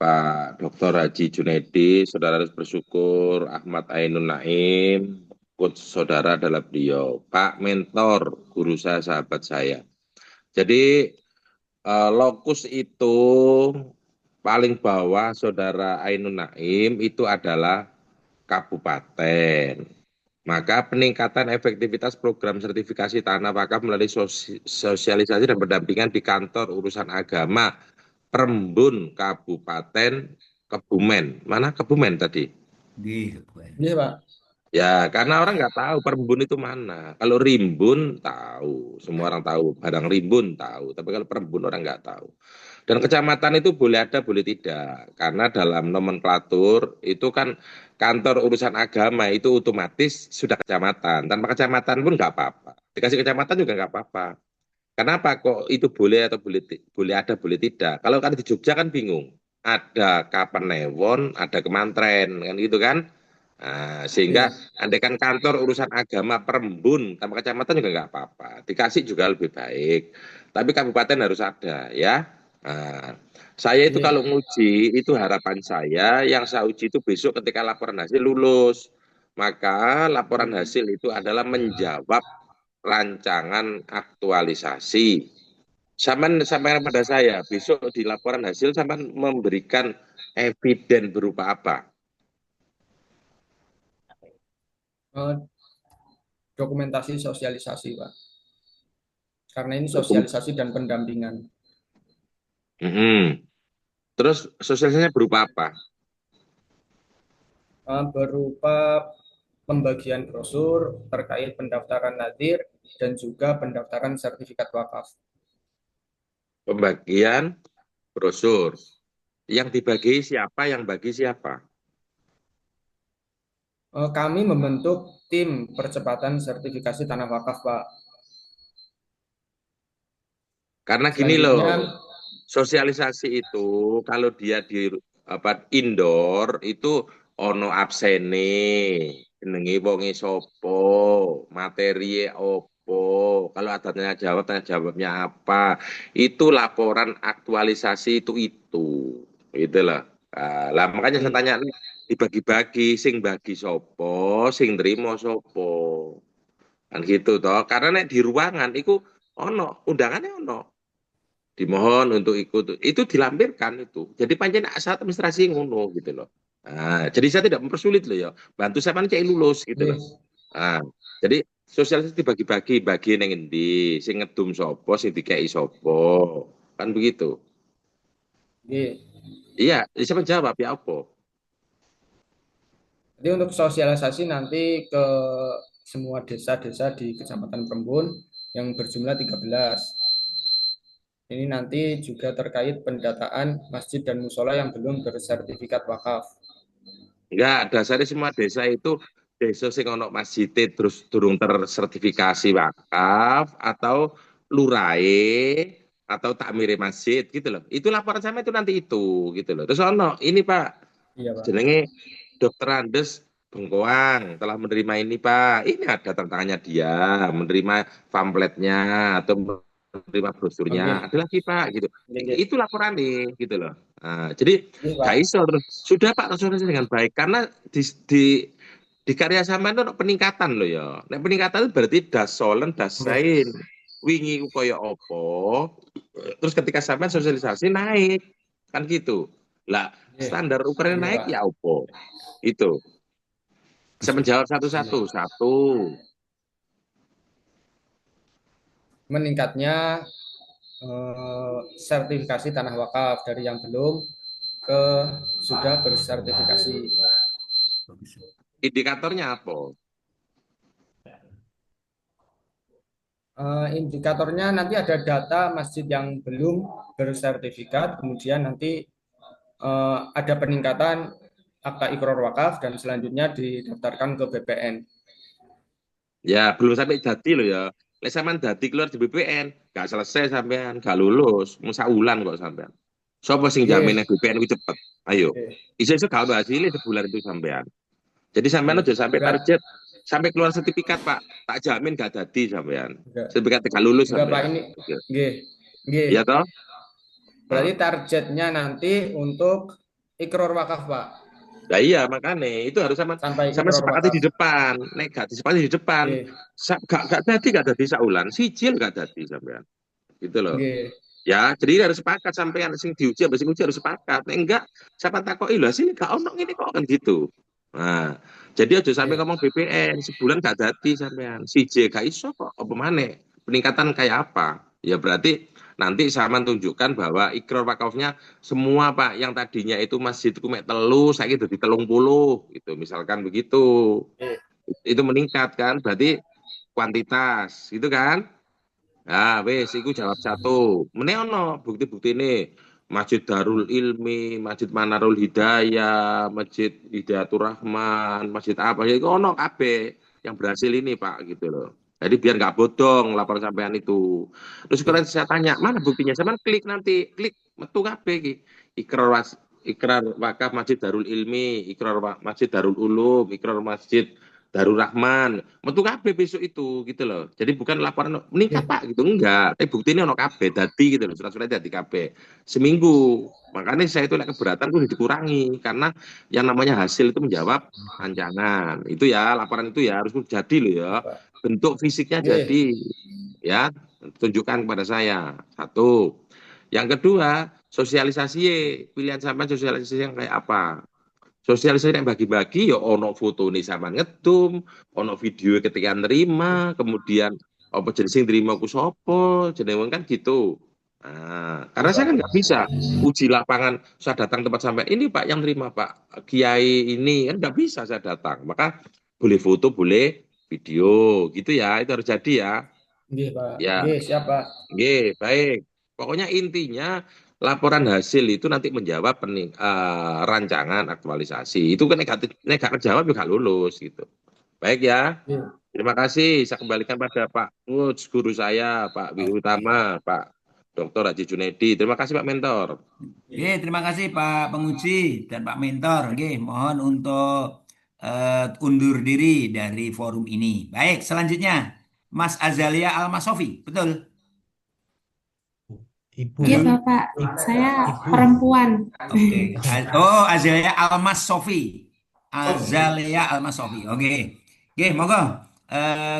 Pak Dr. Haji Junaidi. Saudara harus bersyukur Ahmad Ainun Naim, coach saudara adalah beliau, Pak Mentor, guru saya, sahabat saya. Jadi lokus itu paling bawah Saudara Ainun Naim itu adalah kabupaten. Maka peningkatan efektivitas program sertifikasi tanah wakaf melalui sosialisasi dan pendampingan di kantor urusan agama Perbun Kabupaten Kebumen. Mana Kebumen tadi? Iya, Pak. Ya, karena orang nggak tahu Perbun itu mana. Kalau Rimbun tahu, semua orang tahu. Padang Rimbun tahu, tapi kalau Perbun orang nggak tahu. Dan kecamatan itu boleh ada, boleh tidak. Karena dalam nomenklatur itu kan kantor urusan agama itu otomatis sudah kecamatan. Tanpa kecamatan pun nggak apa-apa. Dikasih kecamatan juga nggak apa-apa. Kenapa kok itu boleh atau boleh ada, boleh tidak? Kalau kan di Jogja kan bingung. Ada Kapanewon, ada Kemantren, kan gitu kan? Nah, sehingga Iya. andai kan kantor urusan agama Perembun sama kecamatan juga nggak apa-apa. Dikasih juga lebih baik. Tapi kabupaten harus ada ya. Nah, saya itu Iya. kalau nguji, itu harapan saya yang saya uji itu besok ketika laporan hasil lulus. Maka laporan hasil itu adalah menjawab rancangan aktualisasi. Sampaikan pada saya, besok di laporan hasil sampean memberikan eviden berupa apa? Eh, Dokumentasi sosialisasi, Pak. Karena ini Dokum- sosialisasi dan pendampingan. Mhm. Terus sosialisasinya berupa apa? Berupa pembagian brosur terkait pendaftaran nadir dan juga pendaftaran sertifikat wakaf. Pembagian brosur. Yang dibagi siapa, yang bagi siapa? Kami membentuk tim percepatan sertifikasi tanah wakaf, Pak. Karena gini Selanjutnya, loh, sosialisasi itu kalau dia di indoor itu ono absene, jenenge wonge sopo, materi opo, kalau ada tanya jawabnya apa, itu laporan aktualisasi itu, gitu loh. Lah makanya saya tanya dibagi-bagi, sing bagi sopo, sing terima sopo, kan gitu toh. Karena nek di ruangan itu ono undangannya ono. Dimohon untuk ikut itu dilampirkan itu. Jadi pancen saat administrasi ngono gitu loh. Nah, jadi saya tidak mempersulit loh ya. Bantu saya cek lulus gitu loh. Nah, jadi sosialisasi dibagi-bagi, bagi neng endi, sing ngedum sopo, sing dikei sopo. Kan begitu. Iya, siapa jawab ya apa? Jadi untuk sosialisasi nanti ke semua desa-desa di Kecamatan Perembun yang berjumlah 13. Ini nanti juga terkait pendataan masjid dan musola yang belum bersertifikat wakaf. Enggak, dasarnya semua desa itu desa sing ono masjid terus durung tersertifikasi wakaf atau lurae atau takmire masjid gitu loh. Itu laporan sama itu nanti itu gitu loh. Terus ono ini Pak, Iya, Pak. jenenge Dokter Andes Bengkoang telah menerima ini Pak. Ini ada tantangannya dia, menerima pamfletnya atau menerima brosurnya. Ada lagi Pak gitu. Itu laporan nih gitu loh. Nah, jadi gak iso terus sudah Pak sosialisasi dengan baik karena di karya sampean itu peningkatan loh ya. Nek peningkatan itu berarti das solen das sain. Wingi ku koyo opo. Terus ketika sampean sosialisasi naik kan gitu. Lah standar ukurannya naik ya opo. Itu. Bisa menjawab satu-satu. Satu. Meningkatnya sertifikasi tanah wakaf dari yang belum ke sudah bersertifikasi. Indikatornya apa? Indikatornya nanti ada data masjid yang belum bersertifikat, kemudian nanti ada peningkatan akta iqrar wakaf dan selanjutnya didaftarkan ke BPN. Ya, belum sampai dadi loh ya. Lek sampean dadi keluar di BPN, gak selesai sampean, gak lulus, musa ulan kok sampean. Sopo sing jamin BPN itu cepet? Ayo. Iso-iso gak ada hasilnya sebulan itu sampean. Jadi sampean aja sampai target sampai keluar sertifikat Pak, tak jamin gak dadi sampean. Sertifikat gak lulus Enggak, Pak, sampean. ini nggih. Nggih. Iya toh? Berarti targetnya nanti untuk iqrar wakaf, Pak. Nah iya makanya itu harus sama sepakati di depan. Nek gak disepakati di depan, gak dadi saulan, sijil gak dadi sampean. Gitu loh. Ya, jadi harus sepakat sampean sing diuji ambek sing uji harus sepakat. Nek enggak, siapa takoki lho sini gak ono ngene kok kan gitu. Nah, jadi aja sampai ngomong BPN sebulan gak dadi sampean. Siji gak iso kok apa maneh. Peningkatan kayak apa? Ya berarti nanti sama tunjukkan bahwa ikrar wakafnya semua Pak yang tadinya itu masjid itu mek telu saiki dadi 30 gitu misalkan begitu. Itu meningkat kan berarti kuantitas gitu kan. Nah, wes iku jawab satu. Meneh ono bukti-bukti ini Masjid Darul Ilmi, Masjid Manarul Hidayah, Masjid Hidayatur Rahman, Masjid apa ya ono kabeh yang berhasil ini Pak gitu loh. Jadi biar nggak bodong laporan sampean itu. Terus kalau saya tanya, mana buktinya? Saya klik nanti, klik metu kabeh iki. Ikrar wakaf Masjid Darul Ilmi, ikrar Masjid Darul Ulum, ikrar Masjid Darul Rahman, metu kabeh besok itu gitu loh. Jadi bukan laporan meningkat Pak gitu, enggak. Tapi buktinya ono kabeh dadi gitu loh, surat-surat dadi kabeh. Seminggu. Makanya saya itu lek keberatan kudu dikurangi karena yang namanya hasil itu menjawab rancangan. Itu ya, laporan itu ya harus jadi loh ya. Pak. Bentuk fisiknya Nggih. jadi ya, tunjukkan kepada saya. Satu. Yang kedua, sosialisasi pilihan sampean sosialisasi yang kayak apa? Sosialisasi yang bagi-bagi ya ono foto nih sama ngedum, ono video ketika nerima, kemudian apa jenis yang terima ku sopo, jenenge kan gitu. Nah, karena Nggih, saya Pak. kan nggak bisa uji lapangan, saya datang tempat sampai ini Pak yang terima Pak Kiai ini kan nggak bisa saya datang. Maka boleh foto, boleh video gitu ya, itu harus jadi ya. Nggih, Pak. Ya, Nggih, siap, Pak. nggih, baik. Pokoknya intinya laporan hasil itu nanti menjawab rancangan aktualisasi. Itu kan negatif, negatif jawab juga lulus gitu. Baik ya. Nggih. Terima kasih. Saya kembalikan pada Pak Uts, guru saya, Pak Wih Utama, Pak Dr. Haji Junaidi. Terima kasih Pak Mentor. Oke, terima kasih Pak Penguji dan Pak Mentor. Oke, mohon untuk undur diri dari forum ini. Baik, selanjutnya Mas Azalia Almasofi, betul? Ibu, Iya Halo? Bapak, saya Ibu. perempuan. Oke. Oh, Azalia Almasofi. Azalia Almasofi. Oke. Oke, monggo.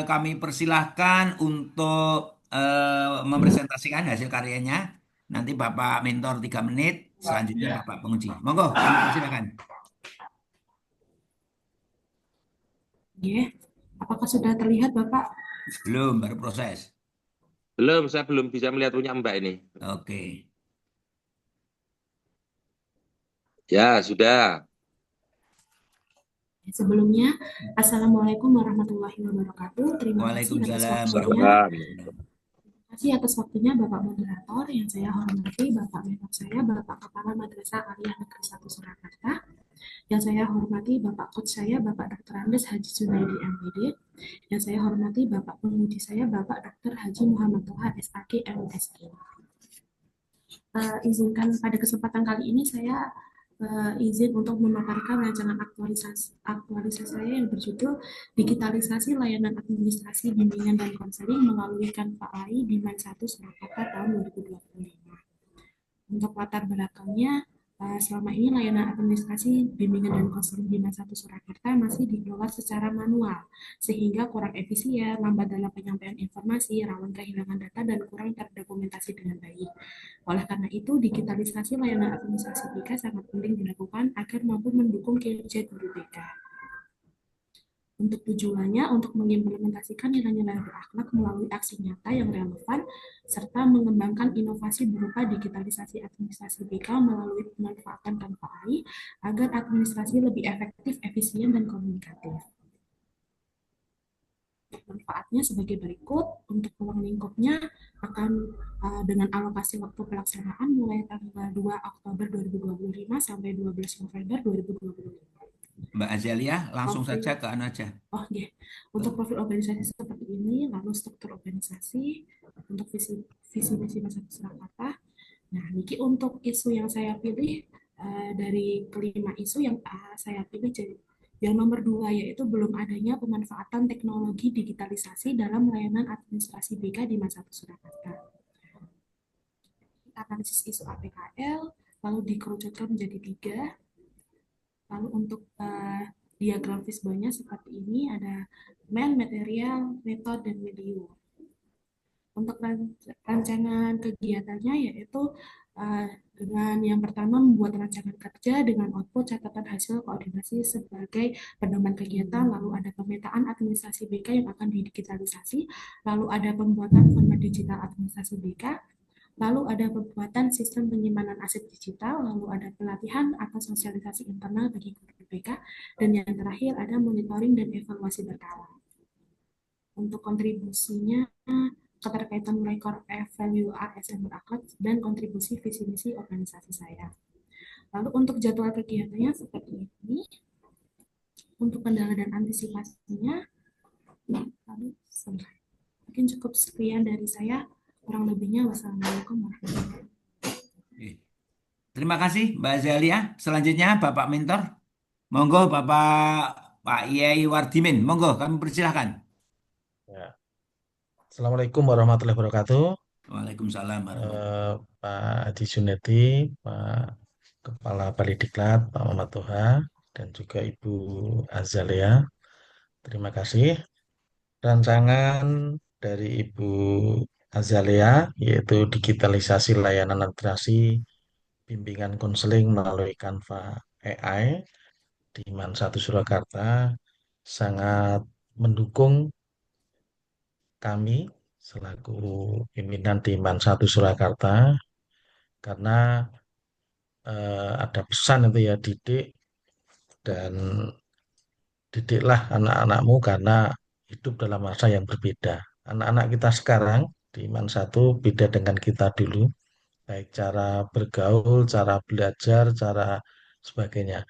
Kami persilahkan untuk mempresentasikan hasil karyanya. Nanti Bapak Mentor 3 menit, selanjutnya Bapak Penguji. Monggo, kami persilahkan. Iya, apakah sudah terlihat Bapak? Belum, baru proses. Belum, saya belum bisa melihat punya Mbak ini. Oke. Ya, sudah. Sebelumnya, Assalamualaikum warahmatullahi wabarakatuh. Terima kasih atas Waalaikumsalam waktunya. Waalaikumsalam. Terima kasih atas waktunya Bapak Moderator yang saya hormati, Bapak Mentor saya, Bapak Kepala Madrasah Aliyah Negeri 1 Surakarta. Yang saya hormati Bapak Coach saya, Bapak Dr. Andes Haji Junaidi MPD. Yang saya hormati Bapak Penguji saya, Bapak Dr. Haji Muhammad Toha SAG MSI. Izinkan pada kesempatan kali ini saya izin untuk memaparkan rancangan aktualisasi saya yang berjudul Digitalisasi Layanan Administrasi Bimbingan dan Konseling melalui Kanva AI di MAN 1 Surakarta tahun 2025. Untuk latar belakangnya, selama ini layanan administrasi bimbingan dan konseling di MAN 1 Surakarta masih dikelola secara manual, sehingga kurang efisien, lambat dalam penyampaian informasi, rawan kehilangan data, dan kurang terdokumentasi dengan baik. Oleh karena itu, digitalisasi layanan administrasi BK sangat penting dilakukan agar mampu mendukung kinerja guru BK. Untuk tujuannya, untuk mengimplementasikan nilai-nilai berakhlak melalui aksi nyata yang relevan, serta mengembangkan inovasi berupa digitalisasi administrasi BK melalui pemanfaatan Kanva AI, agar administrasi lebih efektif, efisien, dan komunikatif. Manfaatnya sebagai berikut. Untuk ruang lingkupnya akan dengan alokasi waktu pelaksanaan mulai tanggal 2 Oktober 2025 sampai 12 November 2025. Mbak Azalia, langsung saja ke anu aja. Oh, iya. Untuk profil organisasi seperti ini, lalu struktur organisasi, untuk visi misi masa Surakarta. Nah, ini untuk isu yang saya pilih dari kelima isu yang saya pilih jadi yang nomor 2, yaitu belum adanya pemanfaatan teknologi digitalisasi dalam layanan administrasi BK di MAN 1 Surakarta. Analisis isu APKL, lalu dikerucutkan menjadi 3. Lalu untuk diagram fishbone-nya seperti ini, ada man, material, metode, dan medium. Untuk rancangan kegiatannya yaitu dengan yang pertama membuat rancangan kerja dengan output catatan hasil koordinasi sebagai pedoman kegiatan, lalu ada pemetaan administrasi BK yang akan digitalisasi, lalu ada pembuatan format digital administrasi BK, lalu ada pembuatan sistem penyimpanan aset digital, lalu ada pelatihan atau sosialisasi internal bagi guru BK, dan yang terakhir ada monitoring dan evaluasi berkala. Untuk kontribusinya, keterkaitan mulai core value ASN berakhlak dan kontribusi visi misi organisasi saya. Lalu untuk jadwal kegiatannya seperti ini. Untuk kendala dan antisipasinya, lalu Mungkin cukup sekian dari saya. Kurang lebihnya wassalamualaikum warahmatullahi wabarakatuh. Oke. Terima kasih Mbak Zalia. Selanjutnya Bapak Mentor. Monggo Pak Yai Wardimin. Monggo kami persilahkan. Ya. Assalamualaikum warahmatullahi wabarakatuh. Waalaikumsalam warahmatullahi Pak Haji Junedi, Pak Kepala Balikdiklat, Pak Muhammad Toha, dan juga Ibu Azalea. Terima kasih. Rancangan dari Ibu Azalea yaitu digitalisasi layanan administrasi bimbingan konseling melalui Canva AI di MAN 1 Surakarta sangat mendukung kami selaku pimpinan di MAN 1 Surakarta karena ada pesan itu ya, dan didiklah anak-anakmu karena hidup dalam masa yang berbeda. Anak-anak kita sekarang di MAN 1 beda dengan kita dulu, baik cara bergaul, cara belajar, cara sebagainya.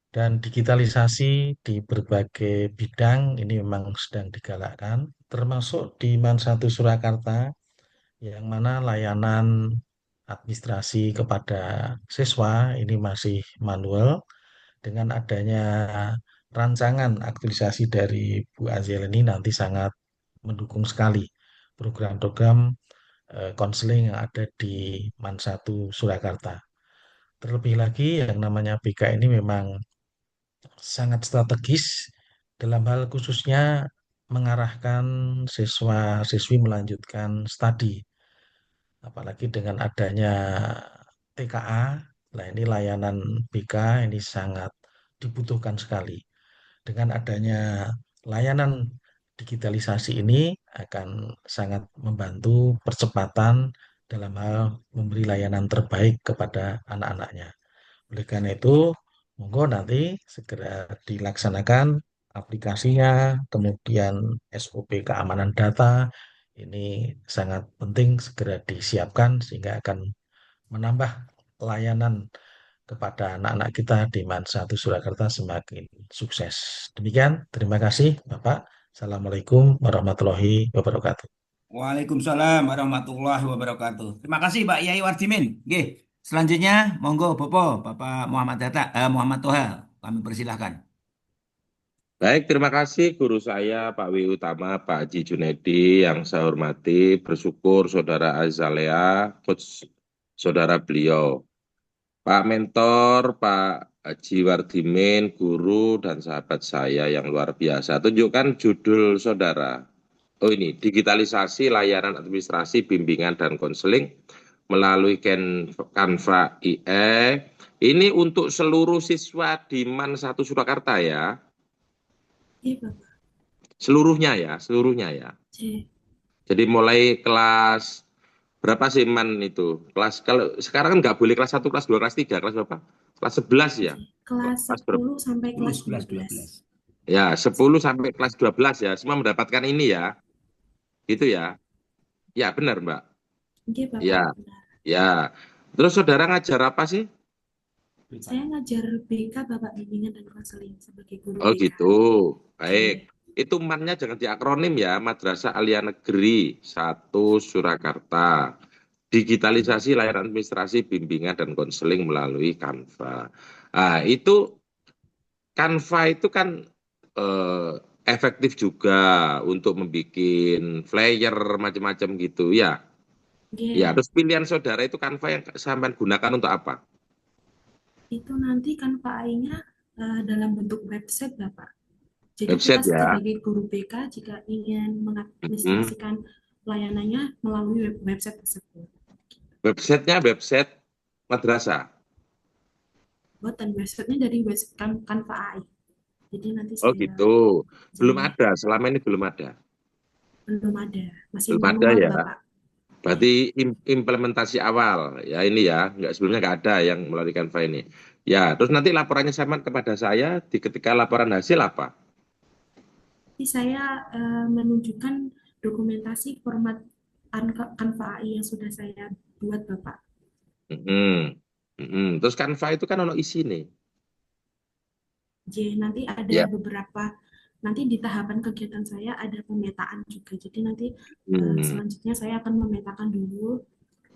Dan digitalisasi di berbagai bidang ini memang sedang digalakkan, termasuk di MAN 1 Surakarta, yang mana layanan administrasi kepada siswa ini masih manual. Dengan adanya rancangan aktualisasi dari Bu Aziel ini nanti sangat mendukung sekali program-program konseling yang ada di MAN 1 Surakarta. Terlebih lagi yang namanya BK ini memang sangat strategis dalam hal khususnya mengarahkan siswa-siswi melanjutkan studi. Apalagi dengan adanya TKA, nah ini layanan BK ini sangat dibutuhkan sekali. Dengan adanya layanan digitalisasi ini akan sangat membantu percepatan dalam hal memberi layanan terbaik kepada anak-anaknya. Oleh karena itu, monggo nanti segera dilaksanakan aplikasinya, kemudian SOP keamanan data, ini sangat penting segera disiapkan sehingga akan menambah layanan kepada anak-anak kita di MAN 1 Surakarta semakin sukses. Demikian, terima kasih Bapak. Assalamualaikum warahmatullahi wabarakatuh. Waalaikumsalam warahmatullahi wabarakatuh. Terima kasih Pak Yai Wardimin. Oke, selanjutnya monggo Bapak Muhammad Toha. Kami persilahkan. Baik, terima kasih guru saya Pak W. Utama, Pak Haji Junedi yang saya hormati, bersyukur Saudara Azalea, coach saudara beliau. Pak Mentor, Pak Haji Wardimin, guru dan sahabat saya yang luar biasa. Tunjukkan judul saudara. Oh ini, digitalisasi layanan administrasi, bimbingan, dan konseling melalui Canva IE. Ini untuk seluruh siswa di MAN 1 Surakarta ya. Iya, Bapak. Seluruhnya ya. Iya. Jadi mulai kelas berapa sih MAN itu? Kelas kalau sekarang kan nggak boleh kelas 1, kelas 2, kelas 3, kelas berapa? Kelas 11 ya. Kelas 10 sampai kelas 12. Ya, 10 sampai kelas 12 ya. Semua mendapatkan ini ya. Gitu ya. Ya, benar, Mbak. Iya, Bapak. Ya. Benar. Ya. Terus saudara ngajar apa sih? Saya ngajar BK, Bapak, bimbingan dan konseling sebagai guru Oh BK. gitu. Baik. Itu MAN-nya jangan diakronim ya. Madrasah Alia Negeri 1 Surakarta. Digitalisasi layanan administrasi, bimbingan, dan konseling melalui Canva. Nah, itu Canva itu kan efektif juga untuk membuat flyer macam-macam gitu ya. Ya, terus pilihan saudara itu Canva yang sampean gunakan untuk apa? Itu nanti Canva AI-nya dalam bentuk website, Bapak. Jadi Website kita ya. sebagai guru BK jika ingin mengadministrasikan layanannya melalui website tersebut. Websitenya website madrasah. Buatan websitenya dari website Canva AI. Jadi nanti Oh saya gitu. Belum ada, selama ini belum ada. belum ada, masih Belum ada manual, ya. Bapak. Berarti implementasi awal ya ini ya, sebelumnya nggak ada yang melalui Canva ini. Ya, terus nanti laporannya sama kepada saya di ketika laporan hasil apa? Nanti saya menunjukkan dokumentasi format Canva AI yang sudah saya buat, Bapak. Terus Canva itu kan ono isi nih. Jadi nanti ada Ya. beberapa nanti di tahapan kegiatan saya ada pemetaan juga. Jadi nanti Hmm, selanjutnya saya akan memetakan dulu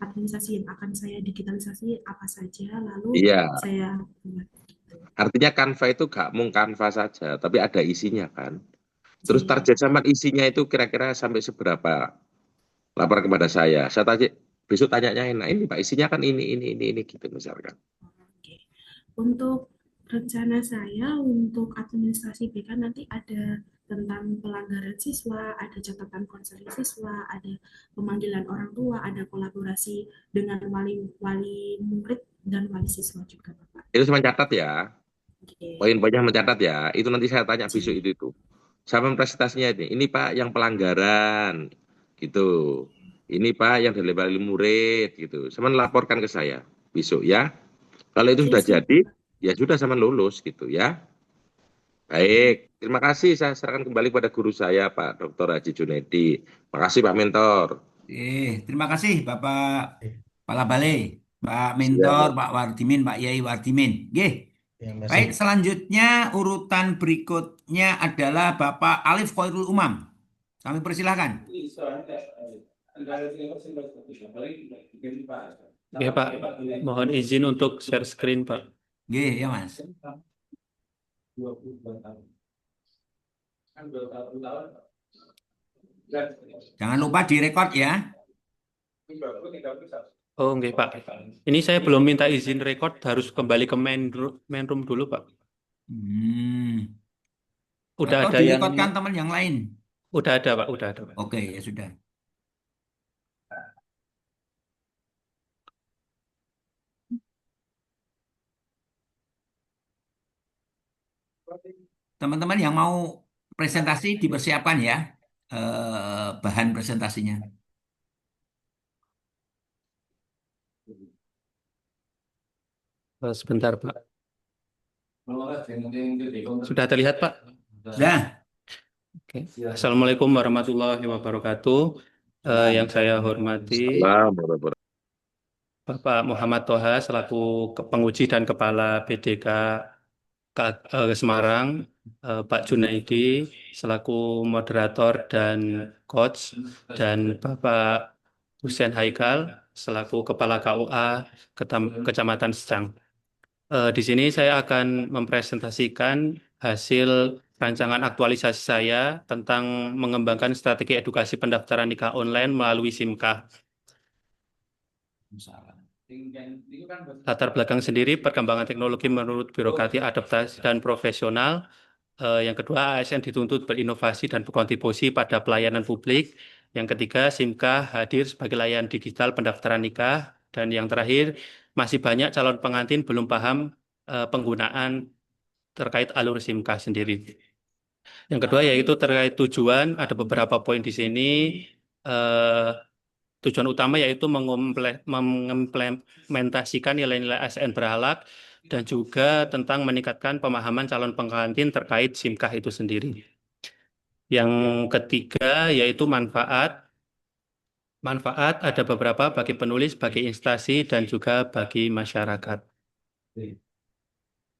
administrasi yang akan saya digitalisasi apa saja, lalu iya. saya buat. Artinya Canva itu gak mung Canva saja, tapi ada isinya kan. Terus Jadi, target sama isinya itu kira-kira sampai seberapa? Lapor kepada saya. Saya tanya, besok tanyanya enak. Ini Pak, isinya kan ini gitu misalkan. oke. Untuk rencana saya untuk administrasi BK nanti ada tentang pelanggaran siswa, ada catatan konseling siswa, ada pemanggilan orang tua, ada kolaborasi dengan wali murid dan wali siswa juga, Bapak. Itu cuma catat ya. Oke. Poin-poinnya mencatat ya. Itu nanti saya tanya besok Jadi, itu. Sama presentasinya ini. Ini Pak yang pelanggaran. Gitu. Ini Pak yang dari wali murid. Gitu. Sama laporkan ke saya besok ya. Kalau itu oke, sudah siap, jadi, Bapak. ya sudah sama lulus gitu ya. Baik, terima kasih. Saya serahkan kembali pada guru saya, Pak Dr. Haji Junedi. Makasih, Pak Mentor. Terima kasih Bapak Kepala Balai, Pak Mentor, Siap. Pak Wardimin, Pak Yai Wardimin. Nggih. Ya, Baik, masih. selanjutnya urutan berikutnya adalah Bapak Alif Khairul Umam. Kami persilahkan. Oke, Pak. Mohon izin untuk share screen, Pak. Nggih, ya Mas. Jangan lupa direkod ya. Oh, oke, Pak. Ini saya belum minta izin record, harus kembali ke main room dulu, Pak. Udah Atau ada yang direkodkan teman yang lain. udah ada, Pak. Udah ada, Pak. Oke, ya sudah. Teman-teman yang mau presentasi dipersiapkan ya, bahan presentasinya. Sebentar, Pak. Sudah terlihat, Pak? Sudah. Oke. Assalamualaikum warahmatullahi wabarakatuh. Yang saya hormati Salam, warahmatullahi Bapak Muhammad Toha selaku penguji dan Kepala BDK Semarang, Pak Junaidi selaku moderator dan coach, dan Bapak Hussein Haikal selaku Kepala KUA Kecamatan Secang. Di sini saya akan mempresentasikan hasil rancangan aktualisasi saya tentang mengembangkan strategi edukasi pendaftaran nikah online melalui SIMKAH. Latar belakang sendiri, perkembangan teknologi menurut birokrasi, adaptasi, dan profesional. Yang kedua, ASN dituntut berinovasi dan berkontribusi pada pelayanan publik. Yang ketiga, SIMKAH hadir sebagai layanan digital pendaftaran nikah. Dan yang terakhir, masih banyak calon pengantin belum paham penggunaan terkait alur SIMKAH sendiri. Yang kedua yaitu terkait tujuan, ada beberapa poin di sini. Tujuan utama yaitu mengimplementasikan nilai-nilai ASN berakhlak dan juga tentang meningkatkan pemahaman calon pengantin terkait SIMKAH itu sendiri. Yang ketiga yaitu manfaat. Manfaat ada beberapa bagi penulis, bagi instansi, dan juga bagi masyarakat.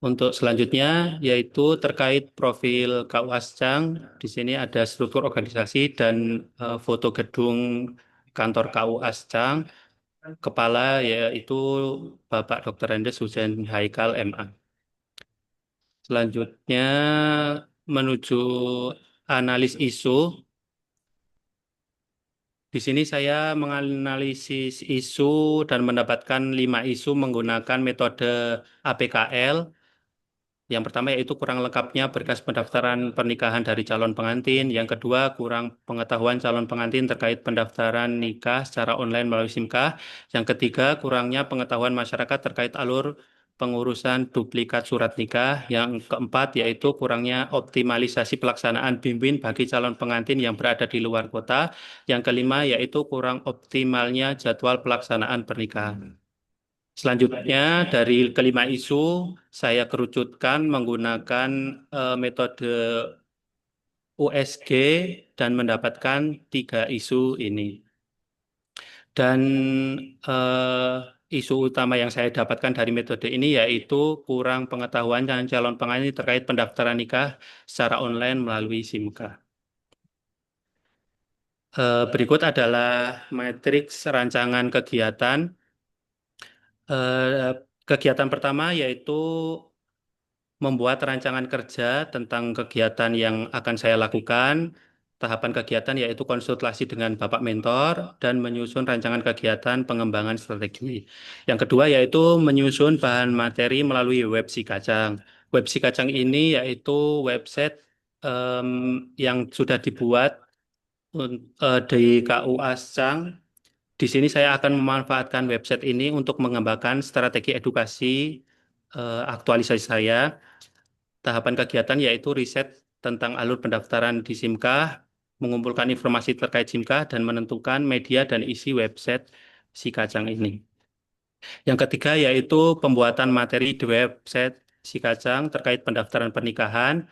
Untuk selanjutnya yaitu terkait profil KUA Secang. Di sini ada struktur organisasi dan foto gedung kantor KUA Secang. Kepala yaitu Bapak Dr. Andes Hussein Haikal MA. Selanjutnya menuju analis isu. Di sini saya menganalisis isu dan mendapatkan 5 isu menggunakan metode APKL. Yang pertama yaitu kurang lengkapnya berkas pendaftaran pernikahan dari calon pengantin. Yang kedua, kurang pengetahuan calon pengantin terkait pendaftaran nikah secara online melalui SIMKAH. Yang ketiga, kurangnya pengetahuan masyarakat terkait alur pengurusan duplikat surat nikah. Yang keempat, yaitu kurangnya optimalisasi pelaksanaan BIMBIN bagi calon pengantin yang berada di luar kota. Yang kelima, yaitu kurang optimalnya jadwal pelaksanaan pernikahan. Selanjutnya, dari kelima isu, saya kerucutkan menggunakan metode USG dan mendapatkan 3 isu ini. Dan isu utama yang saya dapatkan dari metode ini yaitu kurang pengetahuan calon pengantin terkait pendaftaran nikah secara online melalui SIMKA. Berikut adalah matriks rancangan kegiatan. Kegiatan pertama yaitu membuat rancangan kerja tentang kegiatan yang akan saya lakukan. Tahapan kegiatan yaitu konsultasi dengan Bapak Mentor dan menyusun rancangan kegiatan pengembangan strategi. Yang kedua yaitu menyusun bahan materi melalui web Si Kacang. Web Si Kacang ini yaitu website yang sudah dibuat di KUA Secang. Di sini saya akan memanfaatkan website ini untuk mengembangkan strategi edukasi aktualisasi saya. Tahapan kegiatan yaitu riset tentang alur pendaftaran di SIMKA, mengumpulkan informasi terkait SIMKA, dan menentukan media dan isi website Si Kacang ini. Yang ketiga yaitu pembuatan materi di website Si Kacang terkait pendaftaran pernikahan.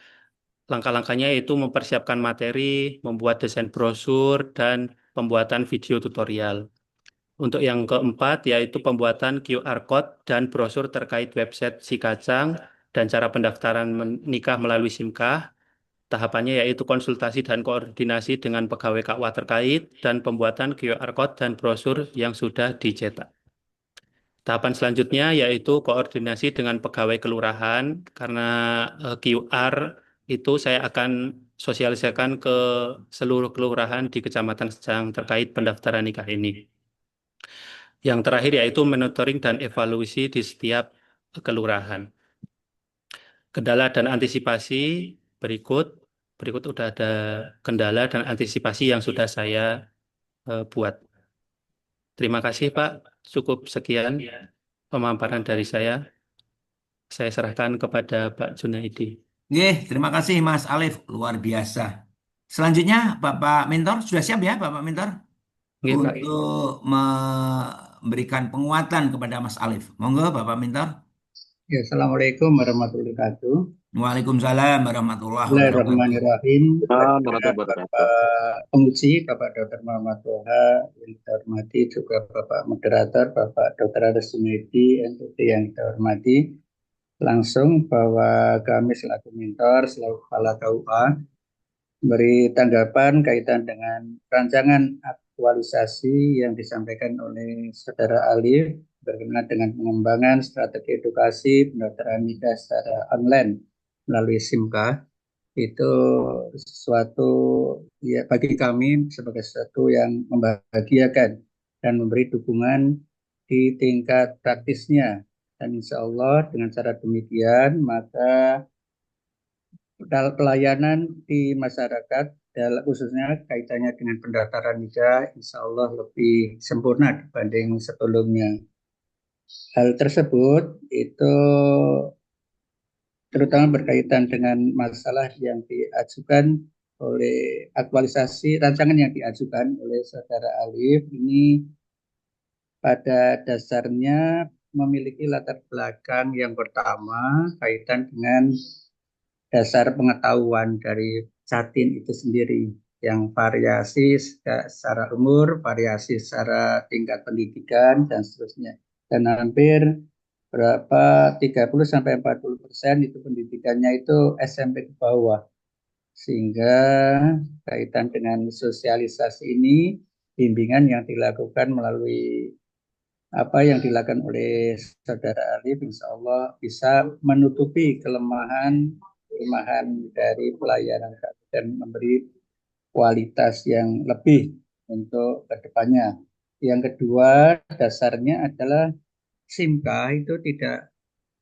Langkah-langkahnya yaitu mempersiapkan materi, membuat desain brosur, dan pembuatan video tutorial. Untuk yang keempat yaitu pembuatan QR Code dan brosur terkait website Si Kacang dan cara pendaftaran nikah melalui SIMKA. Tahapannya yaitu konsultasi dan koordinasi dengan pegawai KUA terkait dan pembuatan QR Code dan brosur yang sudah dicetak. Tahapan selanjutnya yaitu koordinasi dengan pegawai kelurahan karena QR itu saya akan sosialisasikan ke seluruh kelurahan di Kecamatan Secang terkait pendaftaran nikah ini. Yang terakhir yaitu monitoring dan evaluasi di setiap kelurahan. Kendala dan antisipasi berikut sudah ada kendala dan antisipasi yang sudah saya buat. Terima kasih Pak, cukup sekian pemaparan dari saya. Saya serahkan kepada Pak Junaidi. Terima kasih Mas Alif, luar biasa. Selanjutnya Bapak Mentor, sudah siap ya Bapak Mentor? Nggih, Pak. Untuk memberikan penguatan kepada Mas Alif. Monggo Bapak Mentor. Ya, Assalamualaikum warahmatullahi wabarakatuh. Waalaikumsalam warahmatullahi wabarakatuh. Bismillahirrahmanirrahim. Warahmatullahi wabarakatuh. Bapak penguji, Bapak Dr. Muhammad Toha, yang kita hormati, juga Bapak moderator, Bapak Dr. Aris Junaidi, NTT yang kita hormati. Langsung bahwa kami selaku mentor, selaku kepala KUA, beri tanggapan kaitan dengan rancangan aktualisasi yang disampaikan oleh Saudara Alif berkenaan dengan pengembangan strategi edukasi pendaftaran nikah secara online melalui SIMKA. Itu sesuatu ya bagi kami sebagai sesuatu yang membahagiakan dan memberi dukungan di tingkat praktisnya. Dan insya Allah dengan cara demikian maka pelayanan di masyarakat khususnya kaitannya dengan pendaftaran nikah insya Allah lebih sempurna dibanding sebelumnya. Hal tersebut itu terutama berkaitan dengan masalah yang diajukan oleh aktualisasi rancangan yang diajukan oleh Saudara Alif ini pada dasarnya memiliki latar belakang yang pertama kaitan dengan dasar pengetahuan dari Jatin itu sendiri yang variasi secara umur, variasi secara tingkat pendidikan dan seterusnya. Dan hampir 30-40% itu pendidikannya itu SMP ke bawah. Sehingga kaitan dengan sosialisasi ini, bimbingan yang dilakukan melalui apa yang dilakukan oleh Saudara Alif, insya Allah bisa menutupi kelemahan dari pelayanan dan memberi kualitas yang lebih untuk kedepannya. Yang kedua, dasarnya adalah SIMKA itu tidak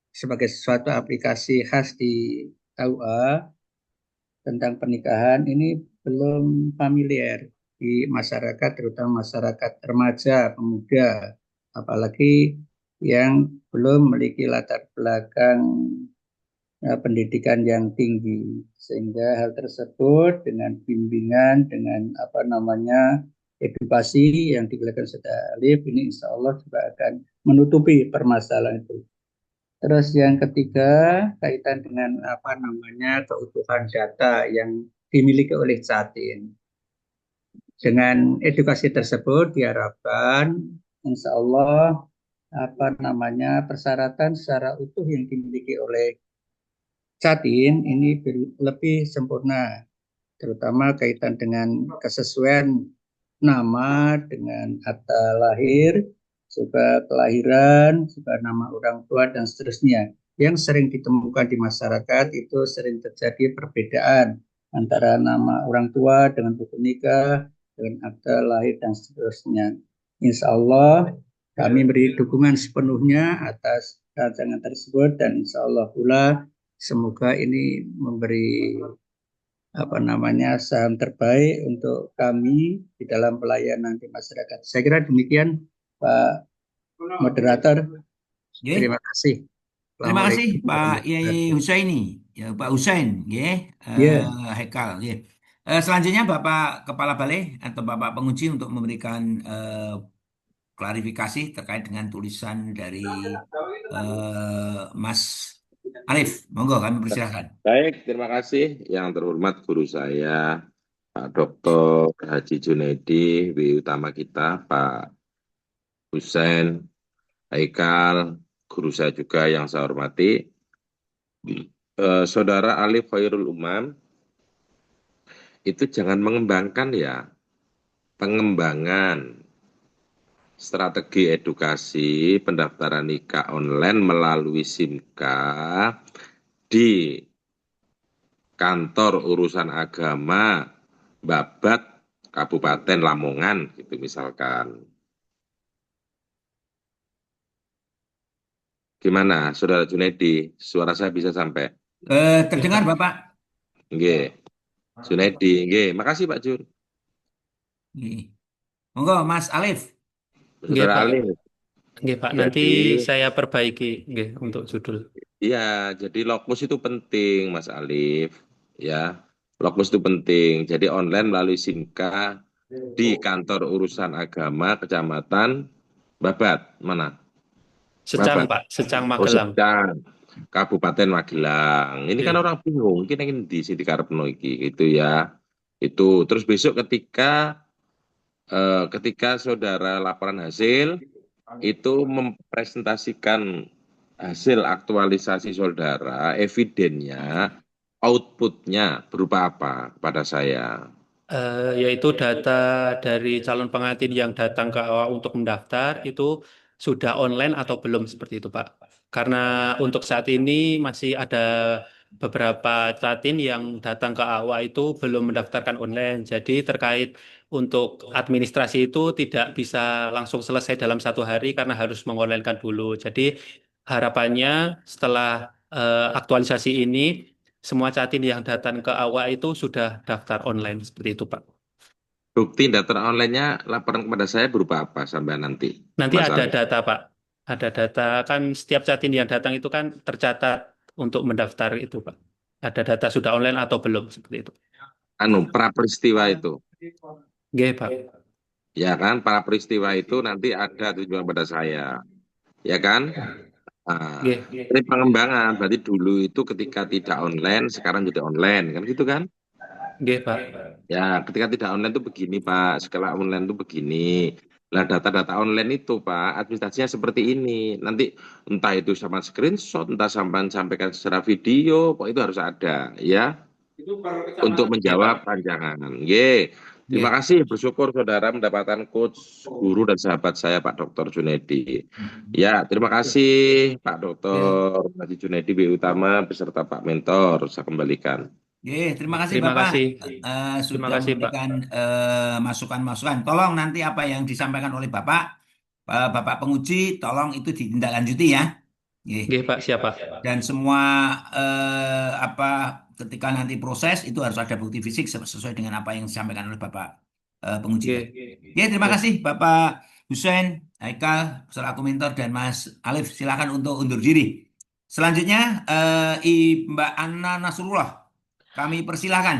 sebagai suatu aplikasi khas di KUA tentang pernikahan ini belum familiar di masyarakat, terutama masyarakat remaja, pemuda, apalagi yang belum memiliki latar belakang pendidikan yang tinggi, sehingga hal tersebut dengan bimbingan, dengan edukasi yang dilakukan Saudara Alif ini insya Allah juga akan menutupi permasalahan itu. Terus yang ketiga kaitan dengan keutuhan data yang dimiliki oleh Jatin. Dengan edukasi tersebut diharapkan insya Allah persyaratan secara utuh yang dimiliki oleh Catin ini lebih sempurna, terutama kaitan dengan kesesuaian nama dengan akta lahir, juga kelahiran, juga nama orang tua dan seterusnya. Yang sering ditemukan di masyarakat itu sering terjadi perbedaan antara nama orang tua dengan buku nikah, dengan akta lahir dan seterusnya. Insya Allah kami beri dukungan sepenuhnya atas rancangan tersebut dan insya Allah pula semoga ini memberi saham terbaik untuk kami di dalam pelayanan di masyarakat. Saya kira demikian, Pak Moderator. Nggih. Terima kasih. Terima kasih Assalamualaikum Pak warahmatullahi Yai wabarakatuh. Husaini, ya Pak Husain, nggih. Ya, Haikal, nggih. Selanjutnya Bapak Kepala Balai atau Bapak Penguji untuk memberikan klarifikasi terkait dengan tulisan dari Mas Alif. Monggo kami persilahkan. Baik, terima kasih yang terhormat guru saya, Pak Dr. Haji Junaidi, W utama kita, Pak Husain, Haikal, guru saya juga yang saya hormati, Saudara Alif Khairul Umam, itu jangan mengembangkan ya, pengembangan strategi edukasi pendaftaran nikah online melalui SIMKA di kantor urusan agama Babat Kabupaten Lamongan gitu misalkan. Gimana Saudara Junaidi, suara saya bisa sampai? Terdengar Bapak? Nggih. Junaidi, nggih. Makasih Pak Jun. Nggih. Monggo Mas Alif. Nggih, Saudara Pak. Alif. Nggih, Pak. Nanti saya perbaiki nggih untuk judul. Iya, jadi Lokmus itu penting, Mas Alif. Ya, Lokmus itu penting. Jadi online melalui SIMKA di kantor urusan agama Kecamatan Babat. Mana? Secang, Babat. Pak. Secang Oh, Magelang. Secang. Kabupaten Magelang. Ini kan Iya. orang bingung, mungkin ingin di sini karepno iki gitu ya. Itu terus besok ketika saudara laporan hasil itu mempresentasikan hasil aktualisasi saudara, evidennya, outputnya berupa apa kepada saya? Yaitu data dari calon pengantin yang datang ke AWA untuk mendaftar itu sudah online atau belum seperti itu, Pak. Karena untuk saat ini masih ada beberapa catin yang datang ke AWA itu belum mendaftarkan online. Jadi terkait untuk administrasi itu tidak bisa langsung selesai dalam 1 hari karena harus mengonlinekan dulu. Jadi harapannya setelah aktualisasi ini semua catin yang datang ke AWA itu sudah daftar online seperti itu, Pak. Bukti daftar online-nya laporan kepada saya berupa apa sampai nanti? Nanti Mas ada Alif? data, Pak. Ada data, kan setiap catin yang datang itu kan tercatat untuk mendaftar itu, Pak. Ada data sudah online atau belum, seperti itu. Pra-peristiwa itu. Nggih, Pak. Ya kan, pra-peristiwa itu nanti ada tujuan pada saya. Ya kan? Nah, Nggih. ini pengembangan, berarti dulu itu ketika tidak online, sekarang jadi online, kan gitu kan? Nggih, Pak. Ya, ketika tidak online itu begini, Pak. Setelah online itu begini. Nah, data-data online itu, Pak, administrasinya seperti ini. Nanti entah itu sama screenshot, entah sampaikan secara video, kok itu harus ada, ya. Untuk menjawab ranjangan. Ye. Terima kasih, bersyukur saudara mendapatkan coach, guru dan sahabat saya Pak Dr. Junaidi. Ya, terima kasih Pak Dr. Haji Junaidi W utama beserta Pak Mentor. Saya kembalikan. Terima kasih Terima Bapak kasih. sudah Terima kasih, Pak. memberikan masukan-masukan. Tolong nanti apa yang disampaikan oleh Bapak penguji, tolong itu ditindaklanjuti ya. Nggih, Pak, siapa? Dan semua ketika nanti proses itu harus ada bukti fisik sesuai dengan apa yang disampaikan oleh Bapak penguji. Terima kasih Bapak Husain, Haikal, selaku mentor dan Mas Alif. Silakan untuk undur diri. Selanjutnya Mbak Anna Nasrullah. Kami persilahkan.